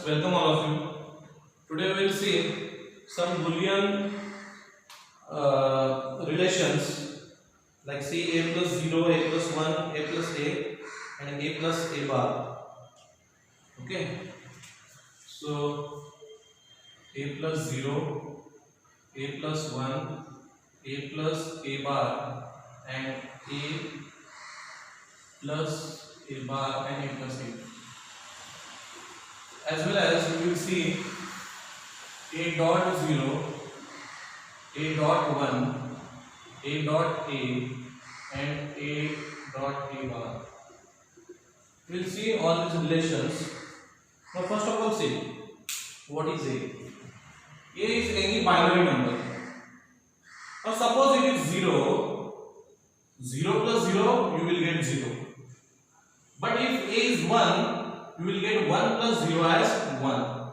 welcome all of you. Today we will see some Boolean relations like see a plus 0, a plus 1, a plus a and a plus a bar. Okay, so a plus 0, a plus 1, a plus a bar and a plus a bar and a plus a. As well as you will see a dot 0, a dot 1, a dot a and a dot a bar. We will see all these relations. Now first of all see what is a. A is any binary number. Now suppose it is 0, 0 plus 0 you will get 0. But if a is 1, you will get 1 plus 0 as 1.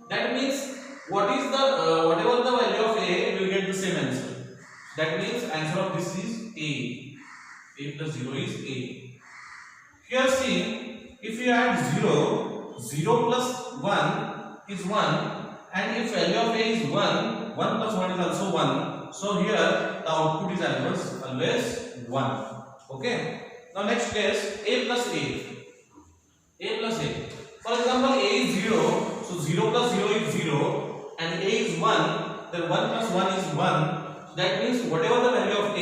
That means what is the whatever the value of a, you will get the same answer. That means answer of this is a. A plus 0 is a. Here see, if you add 0, 0 plus 1 is 1, and if value of a is 1, 1 plus 1 is also 1. So here the output is always 1. Okay. Now next case, a plus a. A plus a. For example, a is 0, so 0 plus 0 is 0, and a is 1, then 1 plus 1 is 1. That means whatever the value of a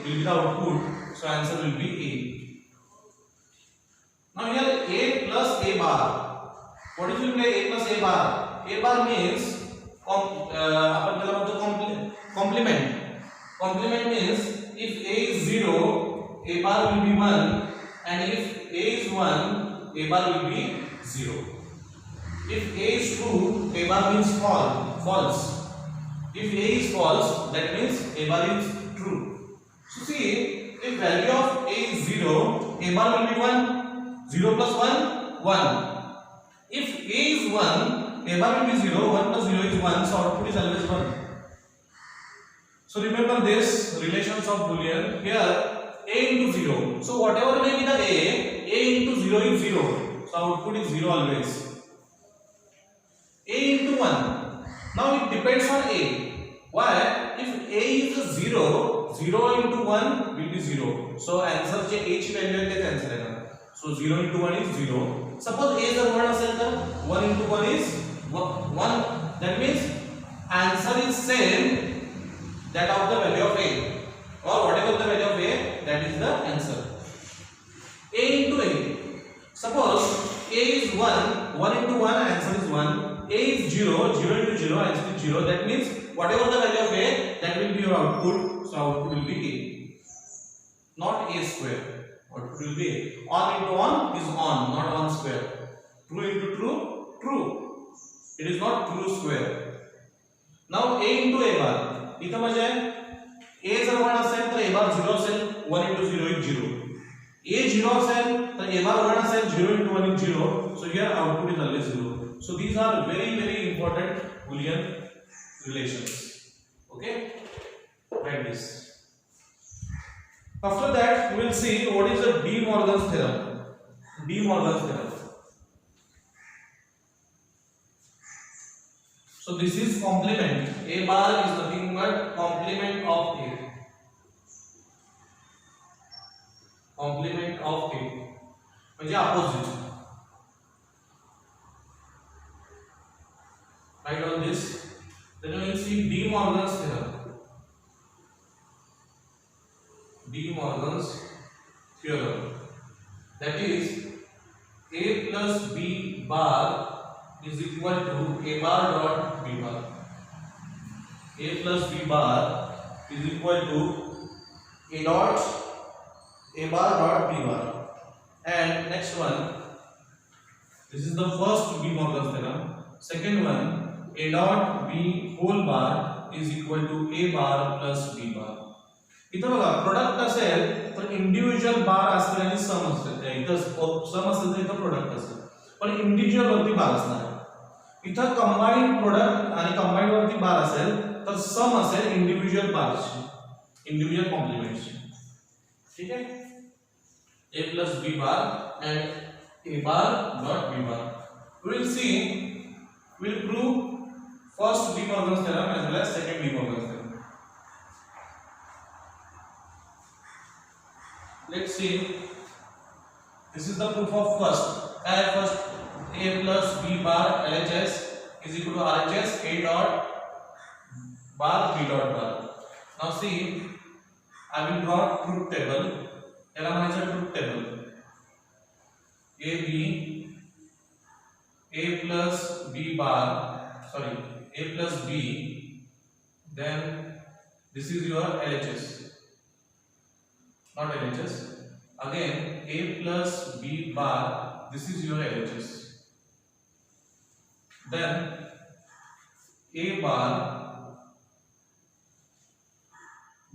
will be the output, so answer will be a. Now here a plus a bar. What is a plus a bar? A bar means complement. Complement means if a is 0, a bar will be 1, and if a is 1, a bar will be 0. If a is true, a bar means false. If a is false, that means a bar is true. So see, if value of a is 0, a bar will be 1. 0 plus 1, 1. If a is 1, a bar will be 0. 1 plus 0 is 1, so output is always 1. So remember this relations of Boolean. Here a into 0. So whatever may be the a into 0 is 0. So output is 0 always. A into 1. Now it depends on a. Why? If a is 0, 0 into 1 will be 0. So answer चे a ची value आहे त्याच answer आहे. So 0 into 1 is 0. Suppose a जर 1 असेल तर 1 into 1 is 1. That means answer is same that of the value of a, or whatever the value of a, that is the answer. A into a. Suppose a is 1, 1 into 1 answer is 1. A is 0, 0 into 0 answer is 0. That means whatever the value of a, that will be your output. So output will be a, not a square. Output will be a. On into on is on, not on square. True into true, true. It is not true square. Now a into a bar. इथं म्हणजे a जर 1 असेल तर a bar 0 असेल. 1 into 0 is 0. a 0 असेल तर a bar 1 असेल. 0 into 1 is 0. So here output is always 0. So these are very important Boolean relations. Okay, write this. After that we will see what is the De Morgan's theorem. De Morgan's theorem. So this is complement. A bar is nothing but complement of a. Complement of a. म्हणजे opposite. Write on this. Then we will see De Morgan's theorem. De Morgan's theorem. That is a plus b bar is equal to a bar dot b bar. A plus b bar is equal to a bar dot b bar. And next one, this is the first De Morgan's theorem. Second one, a dot b whole bar is equal to a bar plus b bar. इथं बघा product असेल तर individual बार असतील आणि सम असतील. इथं सम असेल तर इथं प्रोडक्ट असेल, पण इंडिव्हिज्युअल वरती बार असणार. इथं कंबाइंड प्रोडक्ट आणि कंबाइंड वरती बार असेल तर सम असेल इंडिव्हिज्युअल बारची, इंडिव्हिज्युअल कॉम्प्लिमेंटची. ठीक आहे. a plus b bar and a bar dot b bar. We will see We will prove first De Morgan's theorem as well as second De Morgan's theorem. Let's see. This is the proof of first. First A plus B bar LHS is equal to RHS A dot bar B dot bar. Now see, I will draw truth table. Here is a truth table. A plus B bar, sorry, A plus B, then this is your LHS, not LHS. Again, A plus B bar, this is your LHS. Then A bar,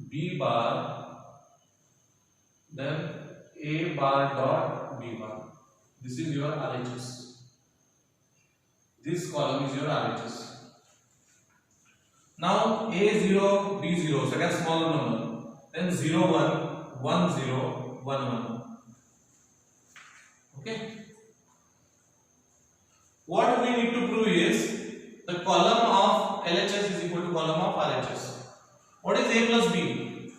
B bar, then A bar dot B bar. This is your RHS. This column is your RHS. Now A0, B0, second smaller number. Then 0, 1, 1, 0, 1, 1. Okay. What we need to prove is the column of LHS is equal to column of RHS. What is A plus B?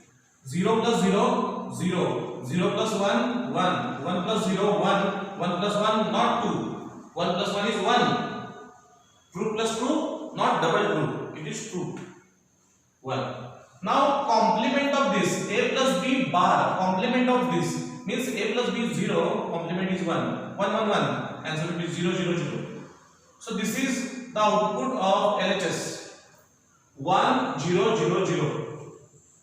0 plus 0, 0. 0 plus 1, 1. 1 plus 0, 1. 1 plus 1, not 2. 1 plus 1 is 1. True plus true, not double true. It is true. 1. Now complement of this A plus B bar, complement of this means A plus B is 0, complement is 1. 1, 1, 1. Answer will be 0, 0, 0. So this is the output of LHS. 1, 0, 0, 0.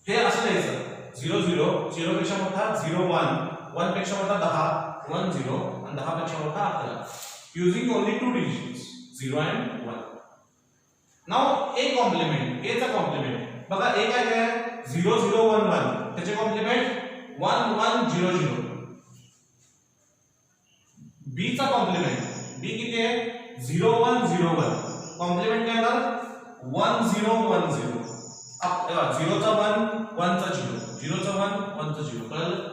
Here असं लिहायचं 0, 0, 0 पेक्षा मोठा 0, 1, 1 पेक्षा मोठा 10, 1, 0 आणि 10 पेक्षा मोठा 11. Using only two digits. 0 and 1. Now A complement, A चा complement. बघा A काय आहे 0 0 1 1. त्याचे complement 1 1 0 0. B चा complement. B किती आहे 0 1 0 1. complement काय येणार 1 0 1 0. अब 0 चा 1 1 चा 0. 0 चा 1 1 चा 0. कळलं?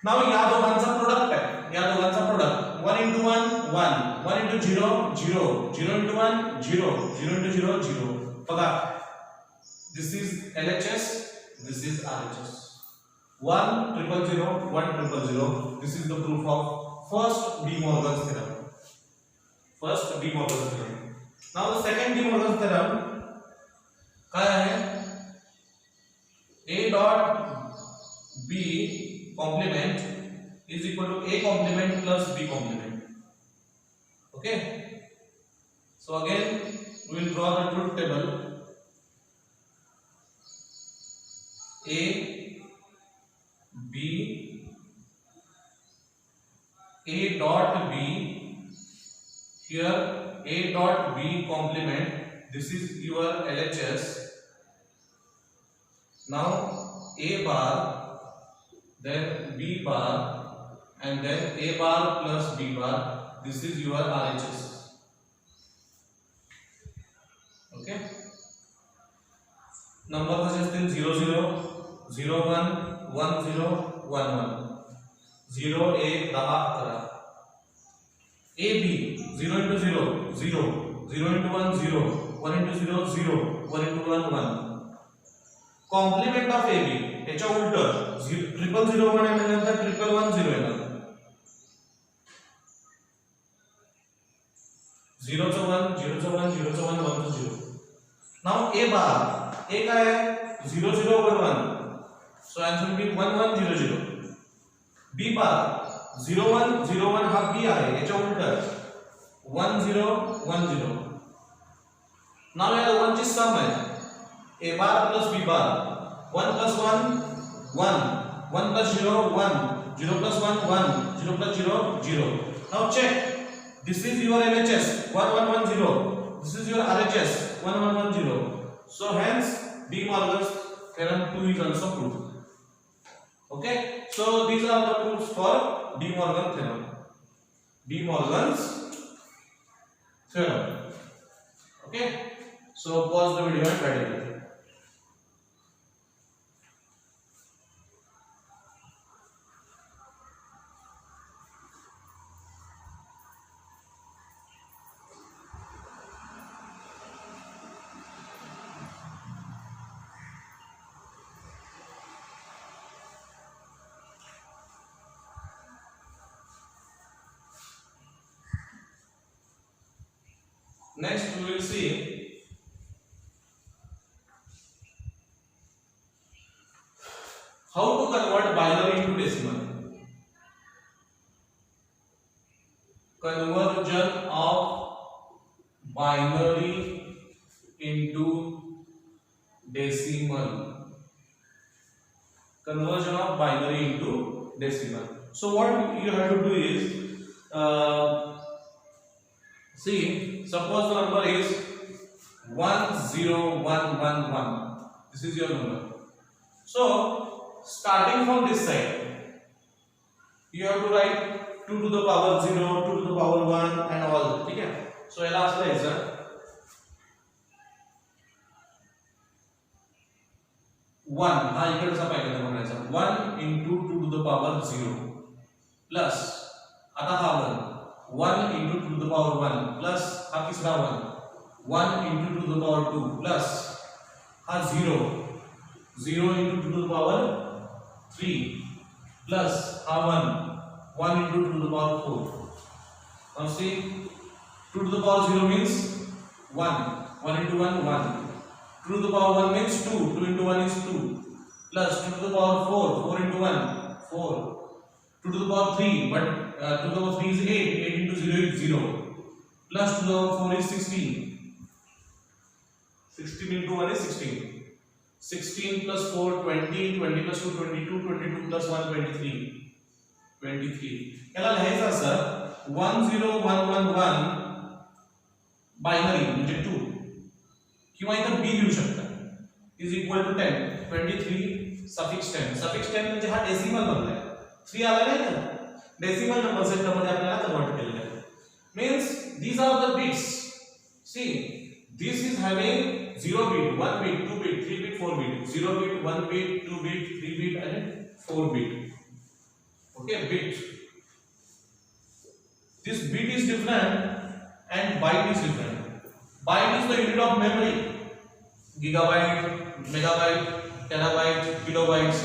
नाउ या दोघांचा प्रोडक्ट आहे. या दोघांचा product 1 into 1 1 1 into 0 0 0 into 1 0 0 into 0 0. बघा this is LHS, this is RHS. 1 0 0 1 0 0. This is the proof of first De Morgan's theorem. First De Morgan's theorem. Now the second De Morgan's theorem काय आहे A dot B complement is equal to A complement plus B complement. Okay. So again we will draw the truth table. A B A dot B, here A dot B complement, this is your LHS. Now A bar, then B bar, and then A bar plus B bar, this is your RHS. Okay. Number कसे असतील 0 0 0 1 1 0 1 1 0 1 10 11. A B 0 into 0 0 0 into 1 0 1 into 0 0 1 into 1 1. Complement of A B याच्या उलट 0 0 1 आहे नंतर 1 1 0 येणार. 0 चा 1 0 चा 1 0 चा 1 1 चा 0. Now A bar A काय आहे 0 0 1 1. So answer will be 1 1 0 0. B bar 0 1 0 1 हा B आहे याच्या उलट 1 0 1 0. Now या दोघांची सम आहे A bar plus B bar. 1 plus 1 1 1 plus 0 1 0 plus 1 1 0 plus 0 0. Now check. This is your LHS 1 1 1 0. This is your RHS 1 1 1 0. So hence De Morgan's theorem 2 is also proved. Okay. So these are the proofs for De Morgan theorem. De Morgan's theorem. Okay. So pause the video and try it. Next we will see how to convert binary into decimal. Conversion of binary into decimal. Conversion of binary into decimal. So what you have to do is, see, suppose the number is 10111. This is your number. So starting from this side, you have to write 2 to the power 0, 2 to the power 1 and all. Okay? So last is 1. हा इकडे कसा पाहिजे बघायचा 1 into 2 to the power 0 plus आता हा 1 into 2 to the power 1 plus हा तिसरा 1 into 2 to the power 2 plus हा 0 into 2 to the power 3 plus हा 1 into 2 to the power 4. Now see, 2 to the power 0 means 1 into 1 1. 2 to the power 1 means 2 into 1 is 2 plus 2 to the power 4 into 1 4. 2 to the power 3, but 2 to the power 3 is 8 into 0 is 0 plus 2 to the power 4 is 16 into 1 is 16 plus 4 20 plus 2 22 plus 1 23 याला लिहायचं असं 10111 binary म्हणजे 2 किंवा इथं b लिहू शकता is equal to 10 23 suffix 10 म्हणजे हा डेसिमल बनलाय 3 आला नाही का डेसिमल नंबर सिस्टम मध्ये आपल्याला कन्वर्ट केलेला आहे means these are the bits. See, this is having 0 bit 1 bit 2 bit 3 bit 4 bit 0 bit 1 bit 2 bit 3 bit and 4 bit. Okay, bit. This bit is different and byte is different. Byte is the unit of memory. Gigabyte, megabyte, terabyte, kilobytes.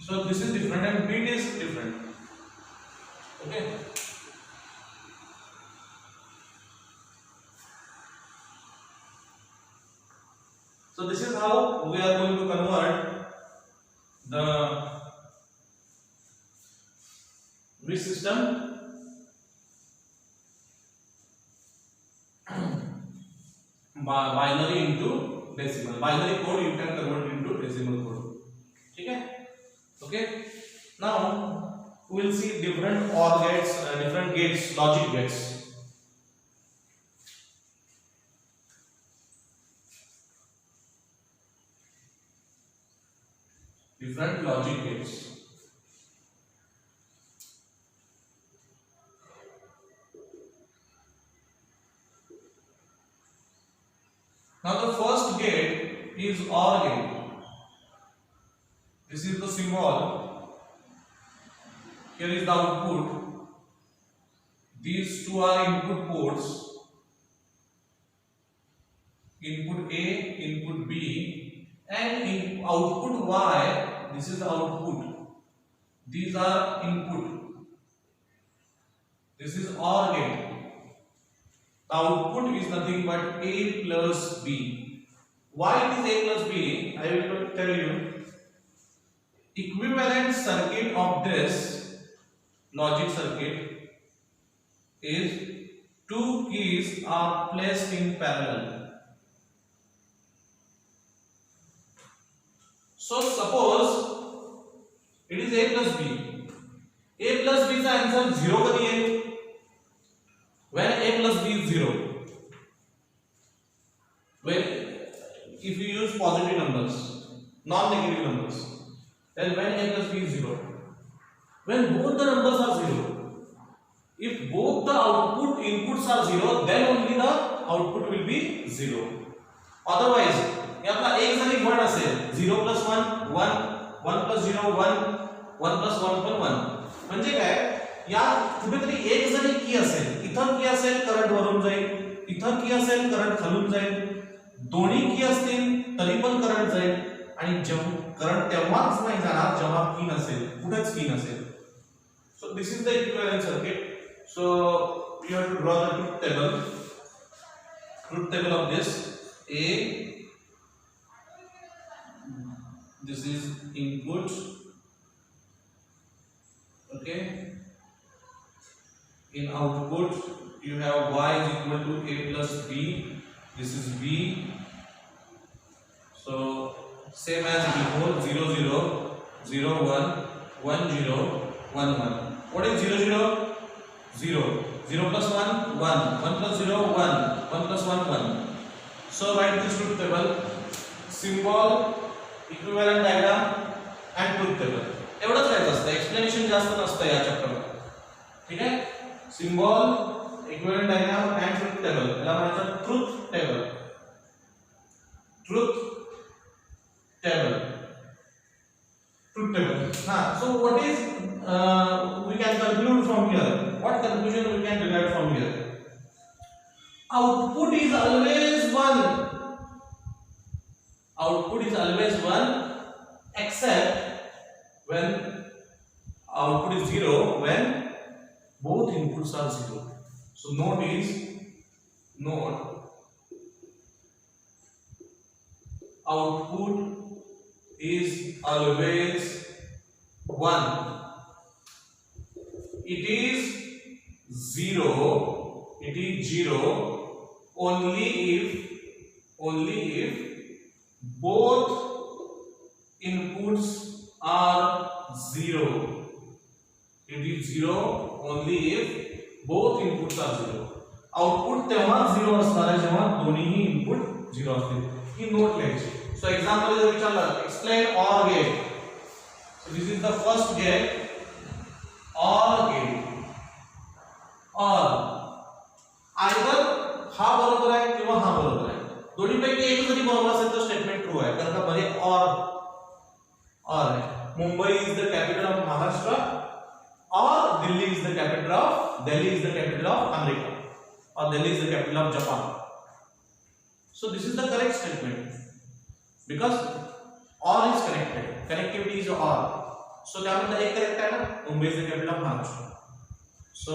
So this is different and bit is different. Okay. So this is how we are going to convert the bit system binary into decimal. Binary code you can convert into decimal code. Okay? Okay. Now we will see different OR gates, different gates, logic gates. Different logic gates. Now the first gate is OR gate. This is the symbol. Here is the output. These two are input ports. Input A, input B, and in output Y. This is the output. These are input. This is OR gate. The output is nothing but A plus B. Why it is A plus B? I will tell you. Equivalent circuit of this logic circuit is two keys are placed in parallel. So suppose it is A plus B. A plus B का answer 0 कभी है. When A plus B is 0. When if you use positive numbers, non-negative numbers, then when A plus B is 0. When both the numbers are 0. If both the output inputs are 0, then only the output will be 0. Otherwise, यातला एक जरी 1 असेल 0 plus 1 1 1 plus 0 1 1 plus 1 पण 1 म्हणजे काय या कुठेतरी एक जरी की असेल इथं की असेल करंट वरून जाईल इथं की असेल करंट खालून जाईल दोन्ही की असतील तरी पण करंट जाईल आणि जेव्हा करंट तेव्हाच नाही जाणार जेव्हा की नसेल कुठेच की नसेल so this is the equivalent circuit so you have to draw the truth table truth table of this A, this is input, okay. In output you have y is equal to a plus b, this is b. So same as before, 0 0 0 1 1 0 1 1. What is 0 0? 0 0 plus 1 1 1 plus 0 1 1 plus 1 1. So write this truth table, symbol, equivalent diagram and truth table. एवढंच राहायचं असतं, explanation जास्त नसतं या चॅप्टरमध्ये. ठीक आहे, symbol, equivalent diagram and truth table, याला म्हणायचं truth table. Truth table, truth table. हां, so what is we can conclude from here? What conclusion we can derive from here? Output is always 1. Output is always 1 except when output is 0 when both inputs are 0. So note output is always 1. It is 0 only if both inputs are 0. It is 0 only if both inputs are 0. Output तेव्हा 0 असणार आहे जेव्हा दोन्हीही input 0 असतील. ही note लिहायची. सो example जर विचारलं, explain OR gate. So this is the first gate, OR gate. OR either हा बरोबर आहे किंवा हा बरोबर आहे. दोन्हीपैकी एक जरी बरोबर असेल तर स्टेटमेंट ट्रू आहे, कारण का मध्ये OR आहे. Mumbai is the capital of Maharashtra, or Delhi is the capital of America, or Delhi is the capital of Japan. So this is the correct statement because or is connected. Connectivity is or. So त्यामध्ये एक correct आहे ना, Mumbai is the capital of Maharashtra. So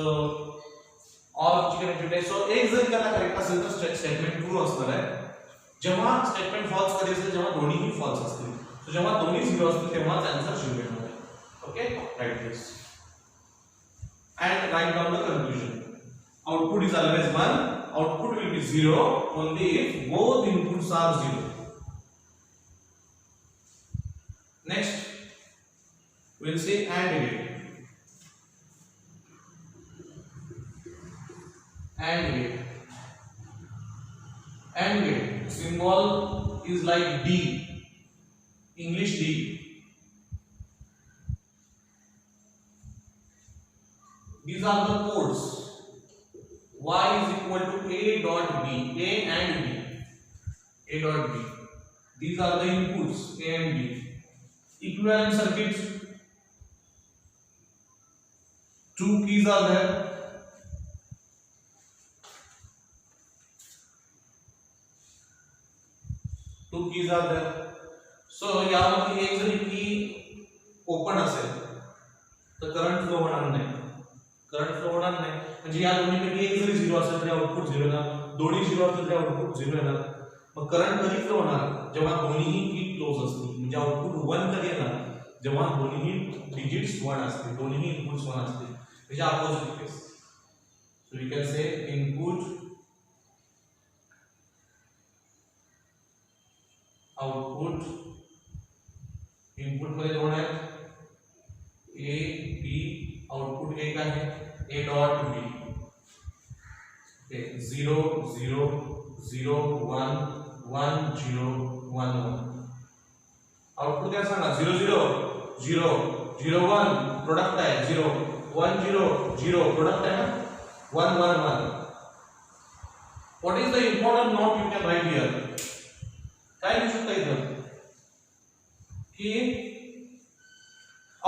or ची connectivity आहे. सो एक जर त्याला correct असेल तर स्टेटमेंट ट्रू असणार आहे. जेव्हा स्टेटमेंट फॉल्स कधी असेल, जेव्हा दोन्हीही फॉल्स असतील. So जेव्हा दोन्ही 0 असतील तेव्हाच आन्सर 0 येणार आहे. Okay, right this and write down the conclusion. Output is always 1. Output will be 0 only if both inputs are 0. Next we'll see AND gate. AND gate. AND gate symbol is like D, English D. These are the codes. Y is equal to A dot B, A and B, A dot B. These are the inputs, A and B. Equivalent circuits. Two keys are there. Two keys are there. So यामध्ये एक जरी की open असेल तर current flow होणार नाही. Current flow होणार नाही म्हणजे या दोन्हीपैकी एक जरी 0 असेल तरी आउटपुट 0 येणार, दोन्ही 0 असतील तरी आउटपुट 0 येणार. मग करंट कधी फ्लो होणार? जेव्हा दोन्हीही की क्लोज असतील. म्हणजे आउटपुट 1 कधी येणार? जेव्हा दोन्हीही डिजिट्स 1 असतील, दोन्हीही इनपुट्स 1 असतील. म्हणजे opposite case. So we can say input output. Input मध्ये दोन आहेत, A B. आउटपुट एक आहे A डॉट B. 0 0 0 1 1 0 1 1. आउटपुट क्या सांगा? 0 0 0 0 1 प्रोडक्ट आहे 0 1 0 0 प्रोडक्ट आहे ना 1 1 1. What is the important note you can write here? काय लिहू शकता इथं की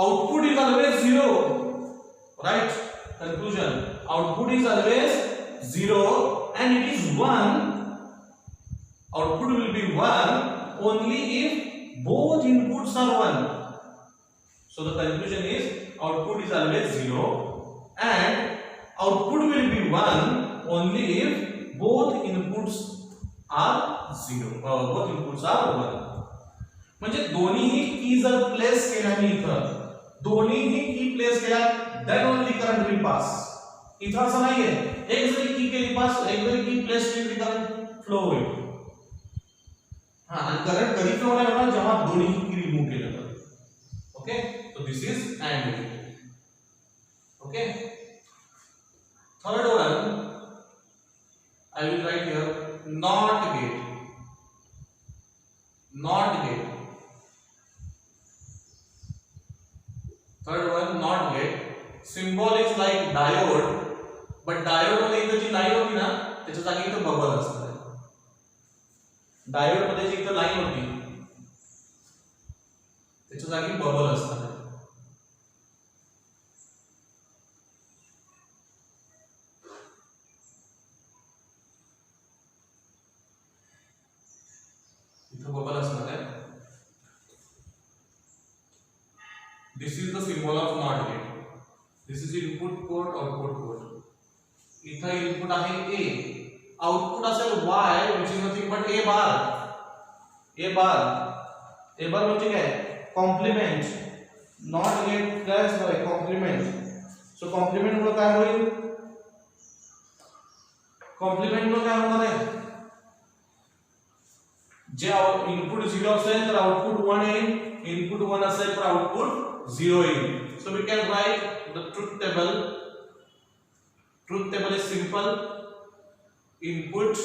output is always 0, right? Conclusion, output is always 0 and it is 1. Output will be 1 only if both inputs are 1. So the conclusion is output is always 0 and output will be 1 only if both inputs are 0, both inputs are 1. म्हणजे दोन्हीही की जर place केल्या मी इथं, दोन्हीही key place केल्या, then only current will pass. इथं असं नाहीये एक जरी की केली पास, एक जरी की प्लेस केली करंट फ्लो होईल. हा, आणि करंट कधी फ्लो होणार जेव्हा दोन्ही की रिमूव्ह केलं तर. Okay, so this is AND gate. Okay, third one I will write here not gate. Not gate. Third one not gate. Symbol is like diode, but diode मध्ये इथं जी लाईन होती ना त्याच्या जागी इथं बबल असतं. डायोड मध्ये जी इथं लाईन होती त्याच्या जागी बबल असतं. बबल असणार आहे. This is the symbol of NOT gate. This is input port, output port. इथं इनपुट आहे A, आउटपुट असेल Y, which is nothing but A bar. A bar. A bar म्हणजे काय? कॉम्प्लिमेंट. NOT gate काय असणार? Compliment. सो compliment मुळे काय होईल? Compliment मुळे काय होणार आहे? जे इनपुट 0 असेल तर आउटपुट 1 येईल, इनपुट 1 असेल तर आउटपुट 0 येईल. So we can write the truth table. Truth table is simple. Input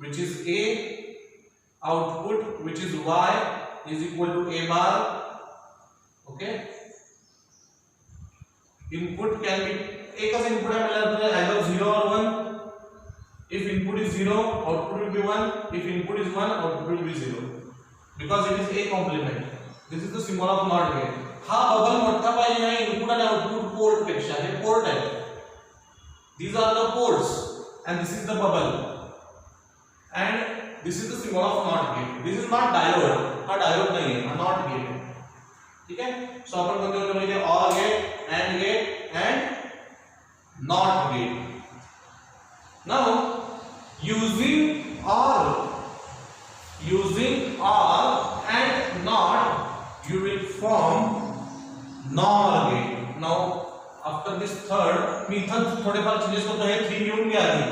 which is A, output which is Y is equal to A bar. Okay, input can be एकच input आहे मला either 0 or 1. If input is 0, output will be 1. If input is 1, output will be 0. Because it is A complement. This is the symbol of NOT gate. हा bubble मोठा पाहिजे आहे input आणि output port पेक्षा. हे port आहे. These are the ports and this is the bubble. And this is the symbol of NOT gate. This is not diode. हा diode नाही आहे. हा NOT gate आहे. ठीक आहे? So आपण कोणते कोणते म्हणजे OR gate, AND gate and NOT gate. Now using OR and NOT you will form NOR gate. Now after this third मी इथं थोडेफार चेंजेस करतो. हे 3 घेऊन घ्या आधी.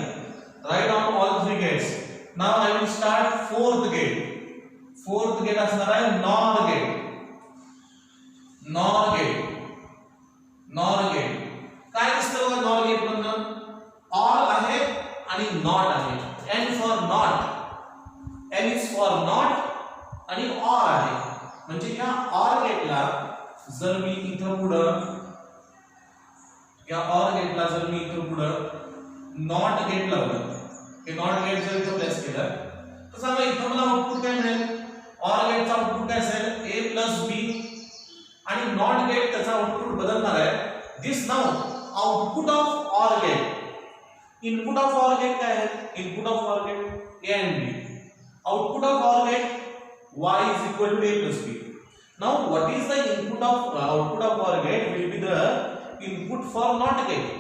Write down all 3 gates. Now I will start fourth gate. Fourth gate असणार आहे NOR gate. NOR gate. NOR gate. काय दिसतं बघा NOR gate मधनं? OR आहे आणि NOT आहे. N for NOT, N is for NOT आणि OR आहे. म्हणजे या OR गेटला जर मी इथं पुढं NOT गेट लावलं, हे NOT गेट जर इथं प्लेस केलं तर सांगा इथं मला आउटपुट काय मिळेल? OR गेटचा आउटपुट काय असेल? A plus B. आणि NOT गेट त्याचा आउटपुट बदलणार आहे. This now output of OR gate. Input of OR gate काय आहे? Input of OR gate A and B. Output of OR gate Y is equal to A plus B. Now what is the input of output of OR gate will be the input for NOT gate.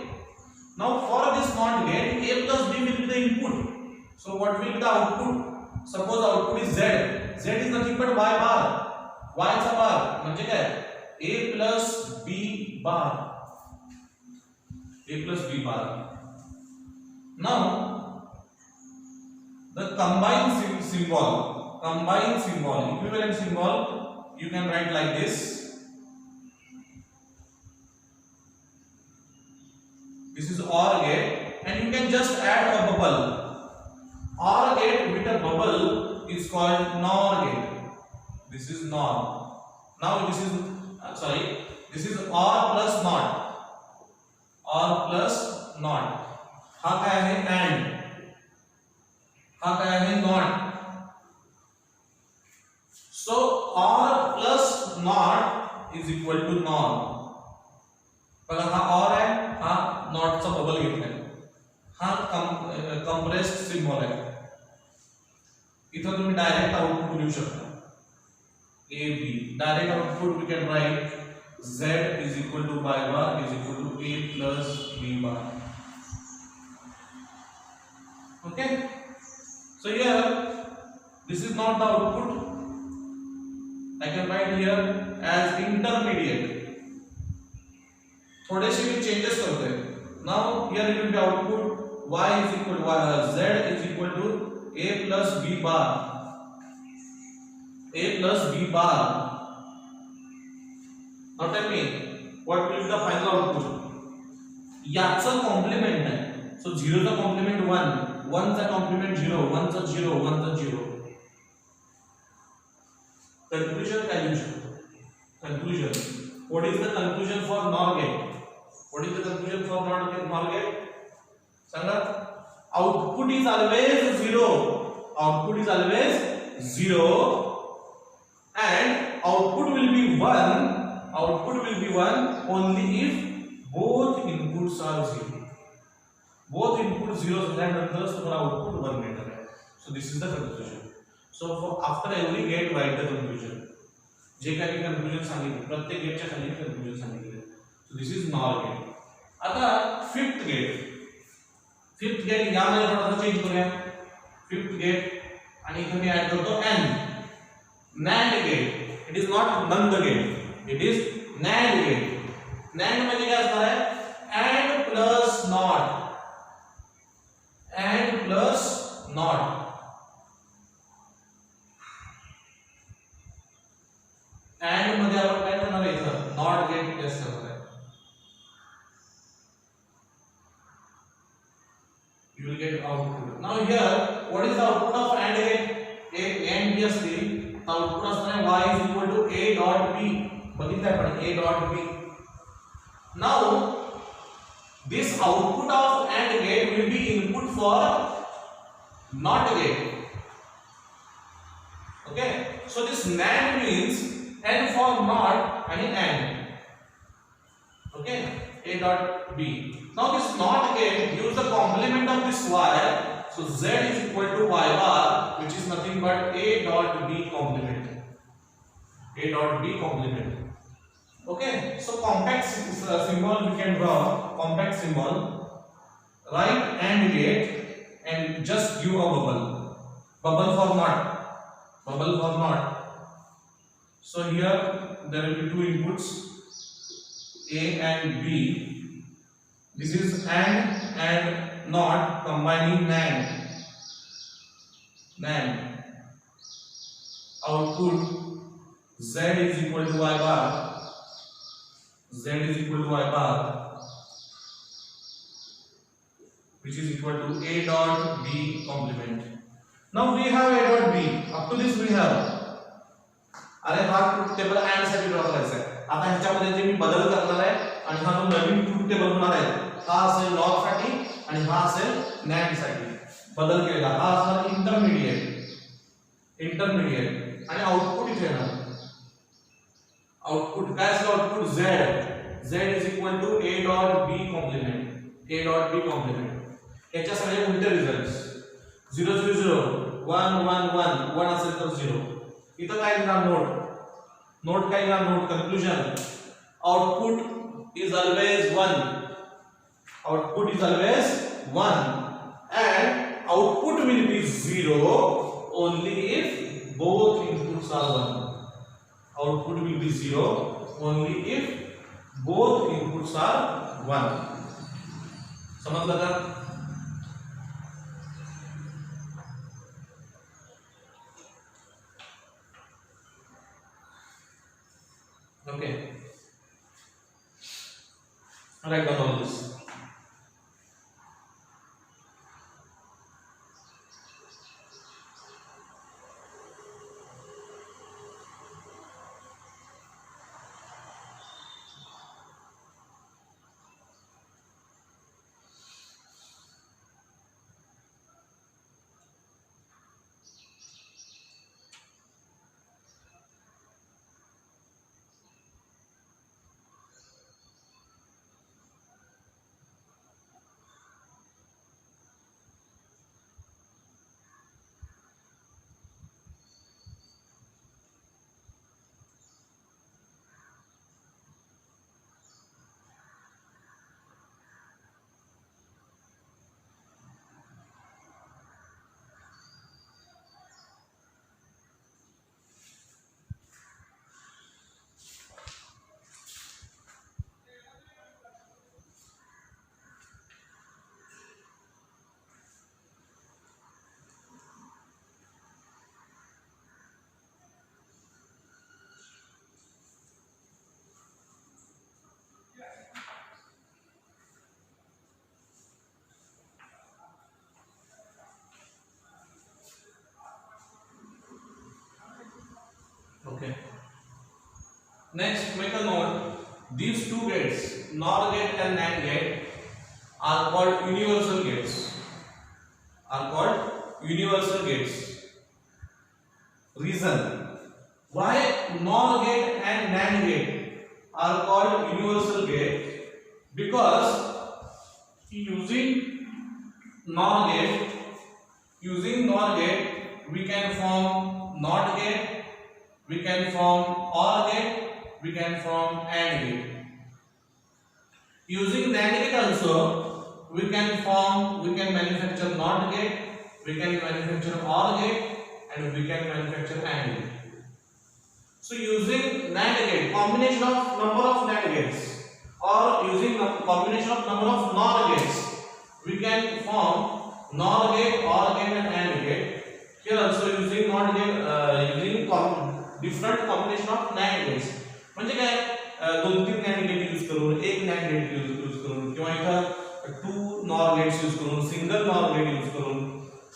Now for this NOT gate A plus B will be the input. So what will be the output? Suppose output is Z. Z is nothing but Y bar. Y चा bar म्हणजे काय? A plus B bar. A plus B bar. Now the combined symbol, equivalent symbol, you can write like this. This is OR gate and you can just add a bubble. OR gate with a bubble is called NOR gate. This is NOR. Now this is OR plus NOT. OR plus NOT. हा काय आहे? AND. हा काय आहे? NOT. So OR plus NOT is equal to NOR. बघा हा OR आहे, हा NOT चा बबल घेतलाय. हा कंप्रेस्ड सिम्बॉल आहे. इथं तुम्ही डायरेक्ट आउटपुट लिहू शकता. A B. Direct output we can write Z is equal to Y bar is equal to A plus B bar. Okay. So here this is not the output. I can write here as intermediate. थोड़े से भी changes करते हैं. Now here it will be output y is equal to z is equal to a plus b bar. A plus b bar. Now tell me what will be the final output? याचा compliment आहे. सो 0 चा compliment 1, 1 चा compliment 0, 1 चा 0, 1 चा 0. Conclusion काय लिहू शकतो? Conclusion. What is the conclusion for NOR gate? What is the conclusion for NOR gate? Sanga. Output is always 0. Output is always 0 and output will be 1. Output will be 1 only if both inputs are 0. Both inputs 0 झाल्यानंतर तुम्हाला output 1 मिळणार आहे. So this is the conclusion. So for after every gate write the conclusion. जे काही conclusion सांगितले प्रत्येक गेटच्या खाली conclusion सांगितले. So this is NOR gate. आता fifth gate. Fifth gate यामध्ये थोडासा चेंज करूया. Fifth gate आणि इथे मी ऍड करतो AND. NAND gate. It is not NAND gate. It is NAND gate. NAND म्हणजे काय असणार आहे? AND plus NOT. AND plus NOT. AND मध्ये आपण काय करणार आहे इथं NOT गेट टेस्ट करणार आहे. You will get output. Now here what is the output of AND gate? A AND B असतील तर आउटपुट असणार आहे y is equal to a dot b. बघितलं आपण a dot b. Now this output of AND gate will be input for NOT gate. Okay, so this NAND means N for NOT and AND. Okay, a dot b. Now this NOT gate gives the complement of this y. So z is equal to y bar, which is nothing but a dot b complement. A dot b complement. Okay, so compact symbol we can draw. Compact symbol. Write AND gate and just give a bubble. Bubble for NOT. Bubble for NOT. So here there will be two inputs, A and B. This is AND and NOT combining NAND. NAND. Output Z is equal to Y bar. Z is equal to Y bar, which is equal to A dot B complement. Now we have A dot B. Up to this we have. अरे हा truth table AND साठी draw करायचा आहे. आता ह्याच्यामध्ये जे मी बदल करणार आहे आणि हा जो नवीन ट्रूथ टेबल होणार आहे हा असेल NOR साठी आणि हा असेल NAND साठी. बदल केलेला हा असणार इंटरमिडिएट आणि आउटपुट इथे येणार. आउटपुट काय असेल? Output Z is equal to A dot B complement. A dot B complement. याच्या सगळे उलटे रिझल्ट्स 0 0 0 1 1 1 1 असेल तर 0. इथं काय लिहिणार? नोट काय लिहिणार? Note conclusion. Output is always 1. Output is always 1 and output will be 0 only if both inputs are 1. Output will be 0 only if both inputs are 1. समझ लगा? Okay. Write down all this. Next, make a note. These two gates, NOR gate and NAND gate, are called universal gates. Are called universal gates. Reason why NOR gate and NAND gate are called universal gate? Because using NOR gate, we can form NOT gate, we can form OR gate, we can form AND gate. Using NAND gate also, we can manufacture NOT gate, we can manufacture OR gate, and we can manufacture AND gate. So using NAND gate, combination of number of NAND gates, or using combination of number of NOR gates, we can form NOR gate, OR gate, and AND gate. Here also using NOT gate, using different combination of NAND gates. म्हणजे काय दोन तीन NAND gate use करून एक NAND gate use करून किंवा इथं 2 NOR gets use करून सिंगल NOR गेट यूज करून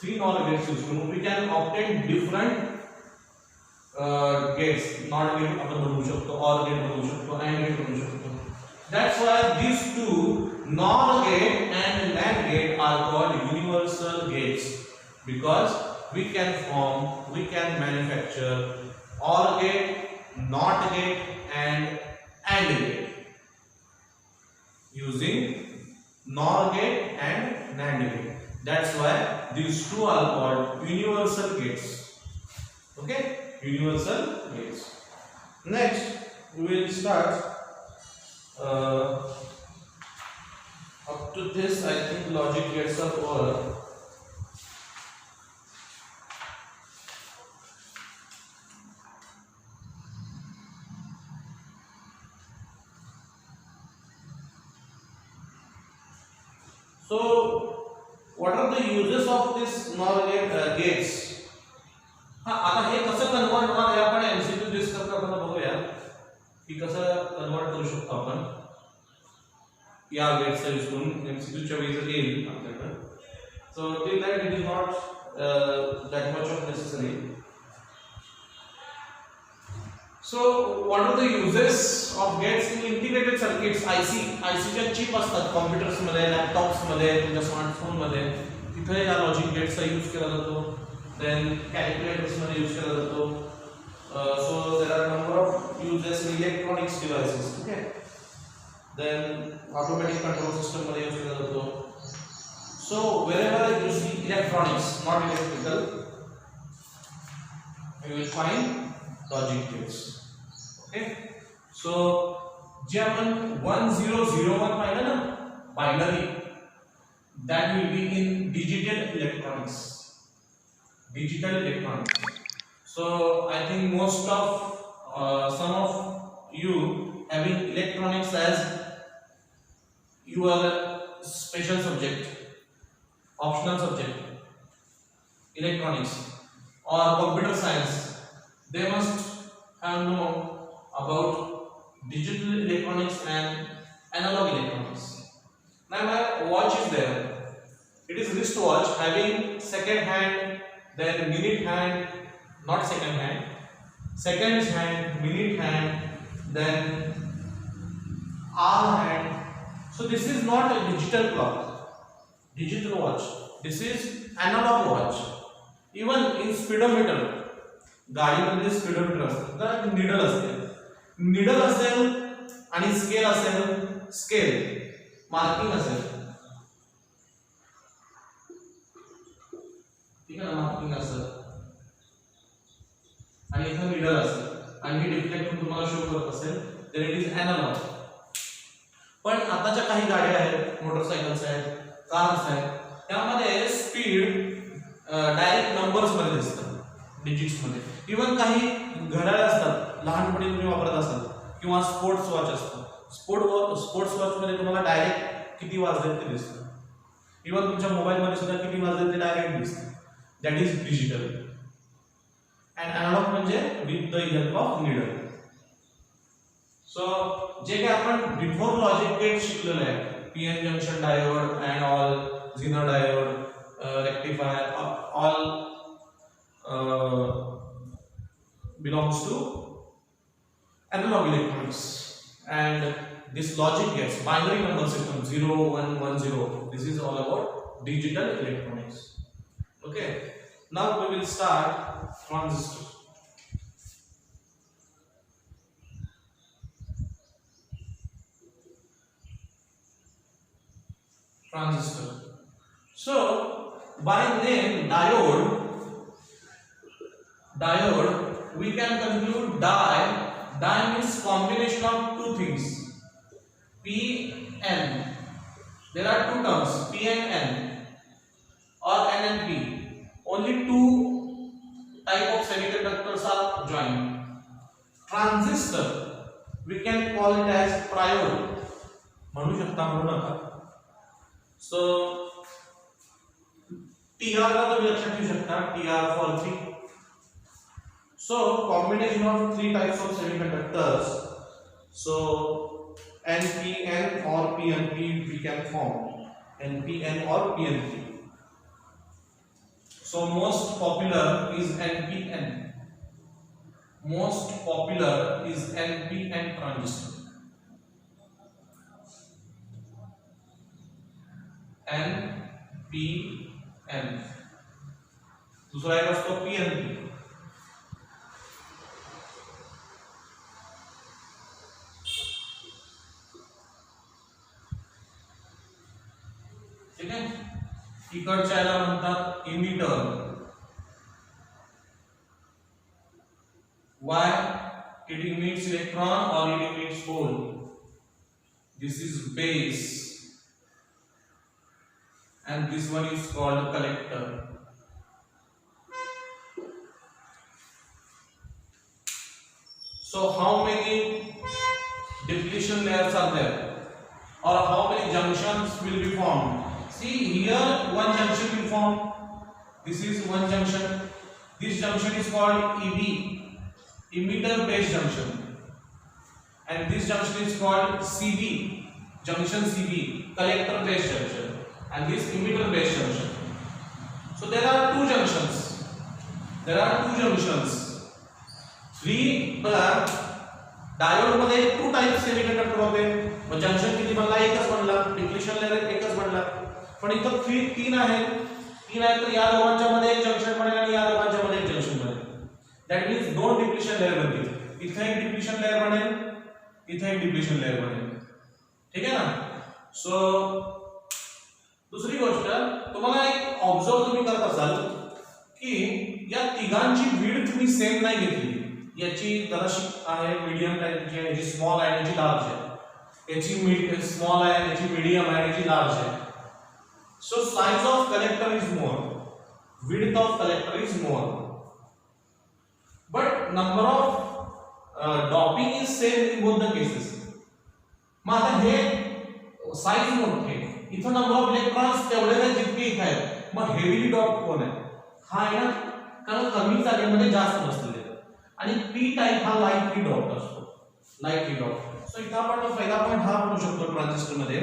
3 NOR गेट्स यूज करून we can obtain different gates. NOT gate आपण बनवू शकतो, OR gate बनवू शकतो, AND gate बनवू शकतो. That's why these two NOR gate and NAND gate are called universal gates, because we can manufacture OR gate, NOT gate, and AND gate using NOR gate and NAND gate. That's why these two are called universal gates. Okay, universal gates. Next, we will start. Up to this, I think logic gates are over. So, what are the uses of this NOR gates? आता हे कसं convert होणार आहे आपण MCQ discuss करताना बघूया की कसं convert करू शकतो आपण या गेट्सचा यूज करून एमसीक्यूच्या वेळी जर येईल आपल्याकडे. So till that it is not that much of necessary. So what are the uses of gates in integrated circuits? ICच्या चिप असतात कॉम्प्युटर्स मध्ये, लॅपटॉप्स मध्ये, तुमच्या स्मार्टफोन मध्ये, तिथे या लॉजिक गेट्सचा यूज केला जातो. देन कॅल्क्युलेटर्स मध्ये यूज केला जातो. So there are number of uses in electronics devices. Okay. Then automatic control system मध्ये यूज केला जातो. So wherever you see electronics, not electrical, you will find logic gates. Okay, so जे आपण 1001 पाहिलं ना binary, that will be in digital electronics. So I think most of some of you having electronics as your special subject, optional subject, electronics or computer science, they must have known about digital electronics and analog electronics. Now my watch is there. It is wristwatch having second hand, then minute hand, not second hand, seconds hand, minute hand, then hour hand. So this is not a digital clock, digital watch. This is analog watch. Even in speedometer, गाडीमध्ये speedometer असतं, तर needle असते, needle असेल आणि scale असेल, scale marking असेल, ठीक आहे ना, मार्किंग असेल आणि इथं निडल असेल आणि ही डिफ्लेक्ट तुम्हाला शो करत असेल, तर इट इज एनालॉग. पण आताच्या काही गाड्या आहेत, मोटरसायकल्स आहेत, कार्स आहेत, त्यामध्ये स्पीड डायरेक्ट नंबर्स मध्ये दिसतं, डिजिट्स मध्ये. इवन काही घड्याळ असतात, लहानपणी तुम्ही वापरत असाल, किंवा स्पोर्ट्स वॉच असतं, स्पोर्ट्स वॉच मध्ये तुम्हाला डायरेक्ट किती वाजले ते दिसतं. इवन तुमच्या मोबाईल मध्ये सुद्धा किती वाजले ते डायरेक्ट दिसतं. That is digital. And analog म्हणजे with the help of needle. So जे काही आपण बिफोर लॉजिक गेट शिकलेलं आहे, PN junction diode and all, Zener diode, rectifier, all belongs to analog electronics. electronics, and this logic gates, binary number system 0 1 1 0, this is all about digital electronics. Okay, now we will start transistor. So by name diode we can conclude die means combination of two things, p n. There are two terms, p and n, or n and p. Only two type of semiconductors are joined. Transistor we can call it as triode, म्हणू शकता, म्हणू नका. So TR का तो लक्षात ठेवू शकता, TR for 3. So combination of three types of semiconductors, so NPN or PNP we can form, NPN or PNP. So most popular is NPN. Most popular is NPN transistor. NPN. दूसरा एक उसको PNP. ठीक है, इकडच्या याला म्हणतात emitter. Why? It emits electron or it emits hole. This is base, and this one is called collector. So how many depletion layers are there, or how many junctions will be formed? See here, one junction will form. This is one junction. This junction is called EB, emitter base junction, and this junction is called CB, junction CB, collector base junction, and this emitter base junction. So there are two junctions. Three diode मध्ये to type semiconductor होते, मग junction किती बनला? एकच बनला. Depletion layer एकच बनला. पण इथं तीन आहेत, तर या दोघांच्या मध्ये एक जंक्शन बनेल आणि या दोघांच्या मध्ये एक जंक्शन बनेल. दॅट मीन्स दोन डिप्लेशन लेयर बनतील. इथे एक डिप्लेशन लेयर बनेल, इथे एक डिप्लेशन लेयर बनेल. ठीक आहे ना? सो दुसरी गोष्ट तुम्हाला एक ऑब्झर्व तुम्ही करत असाल की या तिघांची विड्थ मी सेम नाही घेतली. याची जराशी आहे मीडियम टाइपची आहे, याची स्मॉल आहे, याची लार्ज आहे. याची स्मॉल आहे, याची मीडियम आहे, याची लार्ज आहे. So size of collector is more, width of collector is more, but number of doping is same in both the cases. मग आता हे साइज मोठे, इथं नंबर ऑफ इलेक्ट्रॉन्स तेवढे आहेत जितके इथे आहेत. मग हेवीली डॉप कोण आहे? हा आहे ना, कारण कमी जागेमध्ये जास्त बसलेले. आणि पी टाइप हा लाईटली डॉट असतो, लाईटली डॉट. सो इथं आपण पहिला पॉइंट हा म्हणू शकतो ट्रान्झिस्टर मध्ये,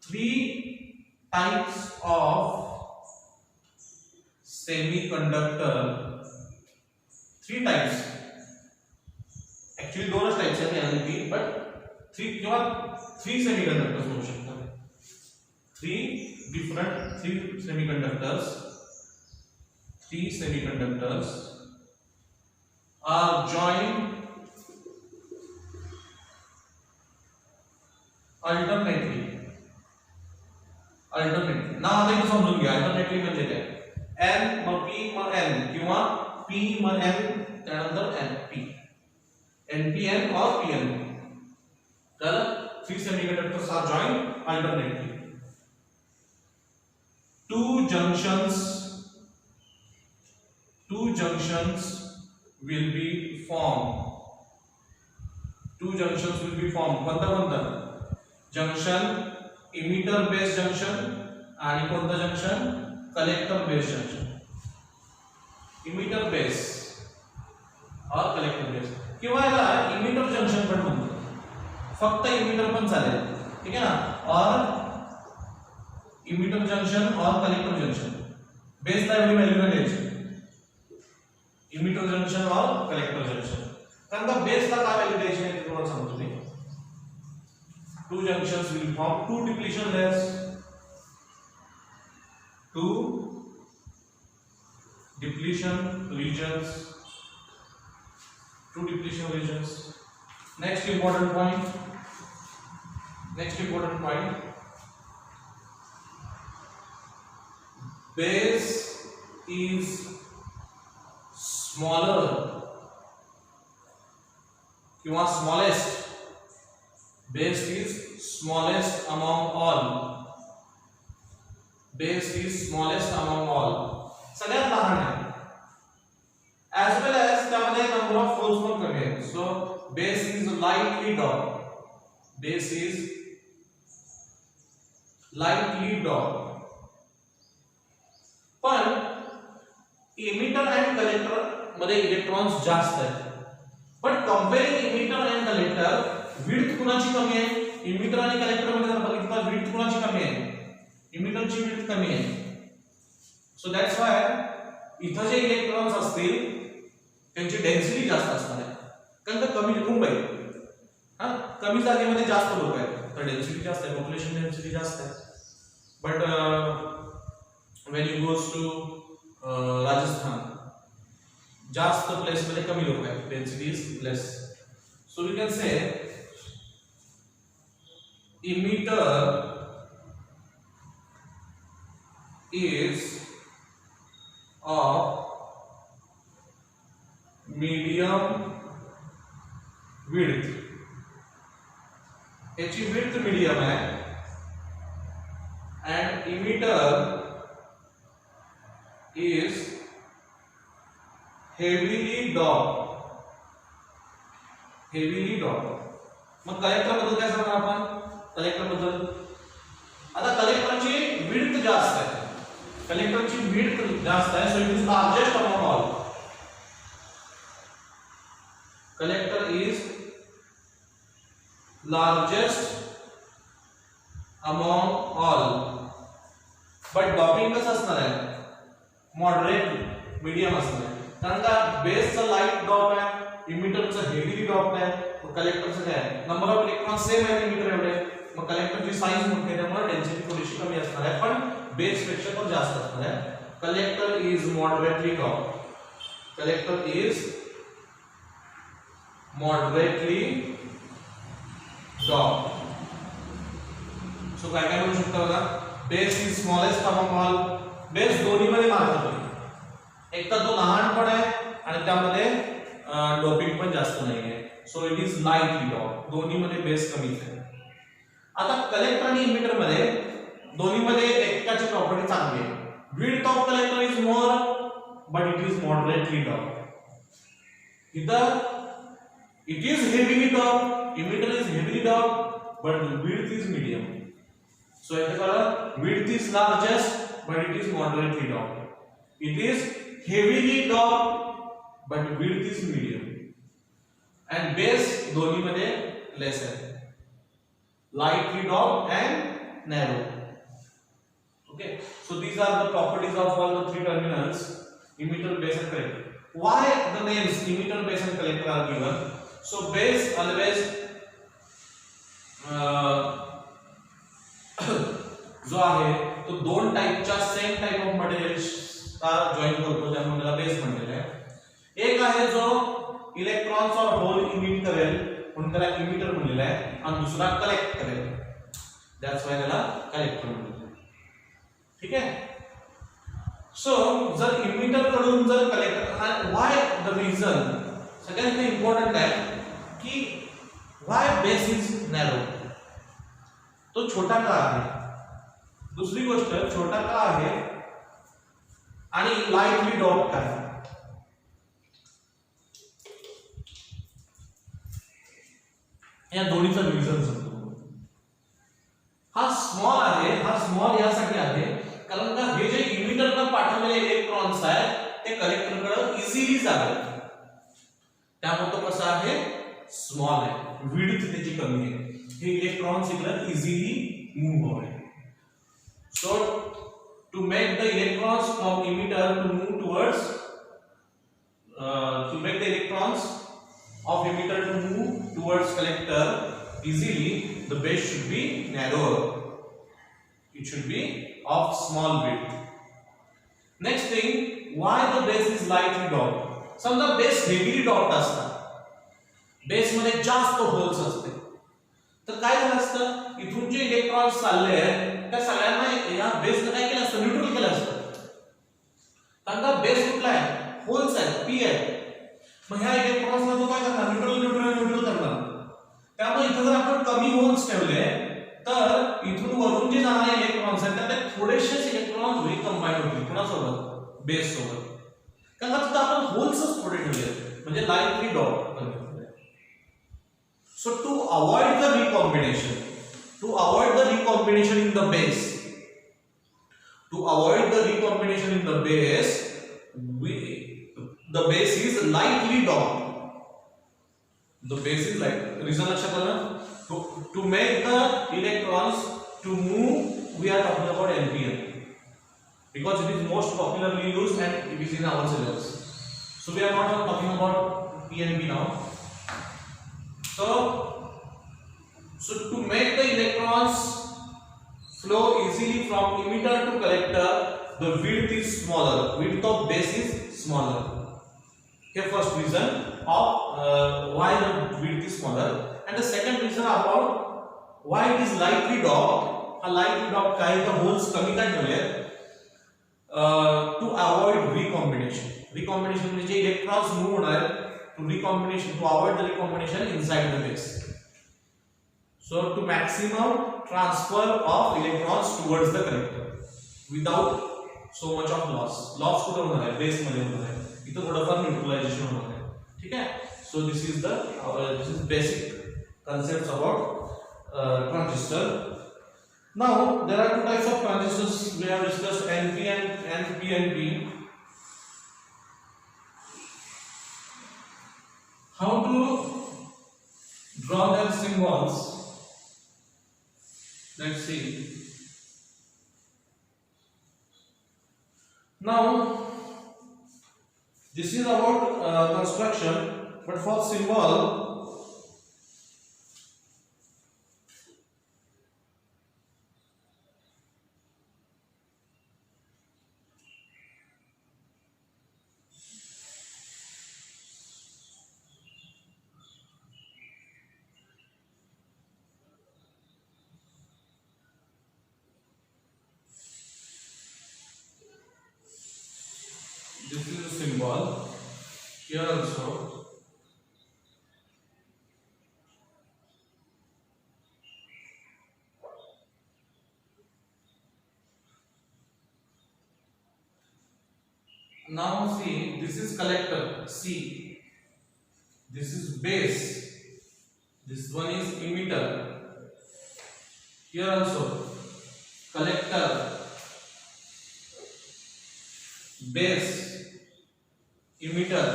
three types of semiconductor. Three types, actually दोनच टाइप्स आहेत यापैकी, बट थ्री सेमीकंडक्टर्स म्हणू शकतो. Three semiconductors are joined alternately. ना आता इथे समजून घ्या अल्टरनेटली म्हणजे काय. n मग p मग n, किंवा p मग n, त्यानंतर n p, npn or pn. तर three semiconductors are joined alternately. Two junctions will be formed. कोणता? जंक्शन इमिटर बेस जंक्शन आणि कोणता junction? Collector base junction. Emitter base और collector base, किंवा याला emitter junction पण म्हणतात. फक्त इमिटर पण चालेल. ठीक आहे ना? और इमिटर जंक्शन और कलेक्टर जंक्शन, बेस ला एवढी व्हॅल्यू नाही द्यायची. इमिटर जंक्शन और कलेक्टर जंक्शन. कारण का बेसला काय व्हॅल्यू द्यायची आहे ते तुम्हाला सांगतो मी. Two junctions will form two depletion layers. Two depletion regions. Two depletion regions. Next important point. Base is smaller किंवा smallest. Base is smallest among all. Base is smallest among all. सगळ्यात लहान आहे. as well as त्यामध्ये number of false पण कमी आहे. So base is lightly dot. Base is lightly dot. पण emitter and collector मध्ये इलेक्ट्रॉन्स जास्त आहेत. पण कंपेअरिंग इमिटर अँड कलेक्टर विड्थ कुणाची कमी आहे? इमिटर आणि कलेक्टर मध्ये जर बघितलं विड्थ कुणाची कमी आहे? इमिटरची विड्थ कमी आहे. सो दॅट्स व्हाय इथं जे इलेक्ट्रॉन्स असतील त्यांची डेन्सिटी जास्त असणार आहे. कारण का कमी रूम आहे, हा कमी जागेमध्ये जास्त लोक आहेत तर डेन्सिटी जास्त आहे, पॉप्युलेशन डेन्सिटी जास्त आहे. But when you goes to Rajasthan जास्त प्लेस मध्ये कमी लोक आहेत, density is less. So we can say emitter is of medium width. याची width medium है and emitter is heavily doped. Mug collector बद्दल काय सांगणार आपण? कलेक्टर बद्दल आता कलेक्टरची width जास्त आहे. कलेक्टरची width जास्त आहे, so it is largest among all. Collector is largest among all. But doping कसं असणार आहे? मॉडरेट मीडियम असणार आहे. कारण का बेसचा लाइट डॉप आहे, इमिटरचा हेवीली डॉप आहे, कलेक्टरचं काय आहे? नंबर ऑफ इलेक्ट्रॉन सेम आहे इमिटर एवढे. मग कलेक्टरची साइज मोठी आहे त्यामुळे डेन्सिटी थोडीशी कमी असणार आहे, पण बेस पेक्षा तो जास्त असणार आहे. Collector is moderately dope. Collector is moderately dope. So काय काय म्हणू शकतो बघा? Base is smallest among all. Base दोन्ही मध्ये मार्क होतो. एक तर तो लहान पण आहे आणि त्यामध्ये डोपिंग पण जास्त नाही आहे. So it is lightly dope. दोन्ही मध्ये बेस कमीच आहे. आता कलेक्टर आणि इमिटर मध्ये दोन्ही मध्ये एकाची प्रॉपर्टी चांगली आहे. Width of collector is more but it is moderately doped. इधर it is heavily doped, emitter is heavily doped but width is medium. So इथे कळलं width is largest but it is moderately doped. It is heavily doped but width is medium. And base दोन्ही मध्ये less आहे. lightly doped and narrow. Okay, so these are the properties of all the three terminals: emitter, base and collector. Why the names emitter, base and collector are given? So base always जो आहे तो दोन टाइपच्या same type of materials का join करतो त्यामुळे त्याला base म्हणलेला आहे. एक आहे जो इलेक्ट्रॉन्स और होल इमिट करेल म्हणून त्याला इमिटर म्हणलेला आहे आणि दुसरा कलेक्ट करेल, दॅट्स व्हाय त्याला कलेक्टर म्हणलेला आहे. ठीक आहे. सो जर इमिटर कडून जर कलेक्टर, व्हाय द रिझन सगळ्यात इम्पॉर्टंट आहे की व्हाय बेस इज नॅरो. तो छोटा का आहे? दुसरी गोष्ट छोटा का आहे आणि लाइटली डॉप का आहे? या दोन्हीचा रिझन सांगतो. हा स्मॉल आहे, हा स्मॉल यासाठी आहे कारण का हे जे इमिटरला पाठवलेले इलेक्ट्रॉन्स आहेत ते कलेक्टरकडे इझिली जातात. त्यामुळे तो कसा आहे? स्मॉल आहे. विड्थ त्याची कमी आहे. हे इलेक्ट्रॉन्स इकडे इझिली मूव्ह होते. So to make the electrons from emitter to move towards to make the electrons of emitter to move towards collector easily, the base should be narrower. It should be of small width. Next thing, why the base is lightly docked? समजा base heavily docked असतात, base मध्ये जास्त holes असते, तर काय झालं असतं, इथून जे इलेक्ट्रॉन्स चालले आहेत त्या सगळ्यांना या बेसने काय केलं असतं, न्यूट्रल केलं असतं. कारण का बेस कुठला आहे, होल्स आहे, पी आहे. मग ह्या इलेक्ट्रॉन्सला तो काय करणार, न्यूट्रल करणार. त्यामुळे इथं जर आपण कमी होल्स ठेवले तर इथून वरून जे जाणारे इलेक्ट्रॉन्स आहेत त्यात थोडेसेच इलेक्ट्रॉन्स रिकंबाईन होतील कुणासोबत, बेस सोबत. कारण का आपण होल्सच थोडे ठेवले म्हणजे lightly dot. So to avoid the recombination in the base, the base is lightly docked. The base is light. Reason लक्षात आलं, to make the electrons to move, we are talking about NPN because it is most popularly used and it is in our syllabus. So we are not talking about PNP now. So to make the electrons flow easily from emitter to collector, the width is smaller. Width of base is smaller. Okay, first reason of why the width is smaller, and the second reason about why it is lightly docked. A lightly docked kind of holes कमी का ठेवले to avoid recombination. Recombination म्हणजे electrons move होणार. To avoid the recombination inside the base. So to maximum transfer of electrons towards the collector without so much of loss. Loss कुठे होणार आहे, base मध्ये होणार आहे, इथं थोडंफार न्यूट्रलायझेशन होणार आहे. ठीक आहे. So this is basic concepts about transistor. Now there are two types of transistors we have discussed, NP and PNP. How to draw their symbols? Let's see. Now this is about construction, but for symbol this is a symbol here also. Now see, this is collector C, this is base, this one is emitter. Here also collector, base, emitter.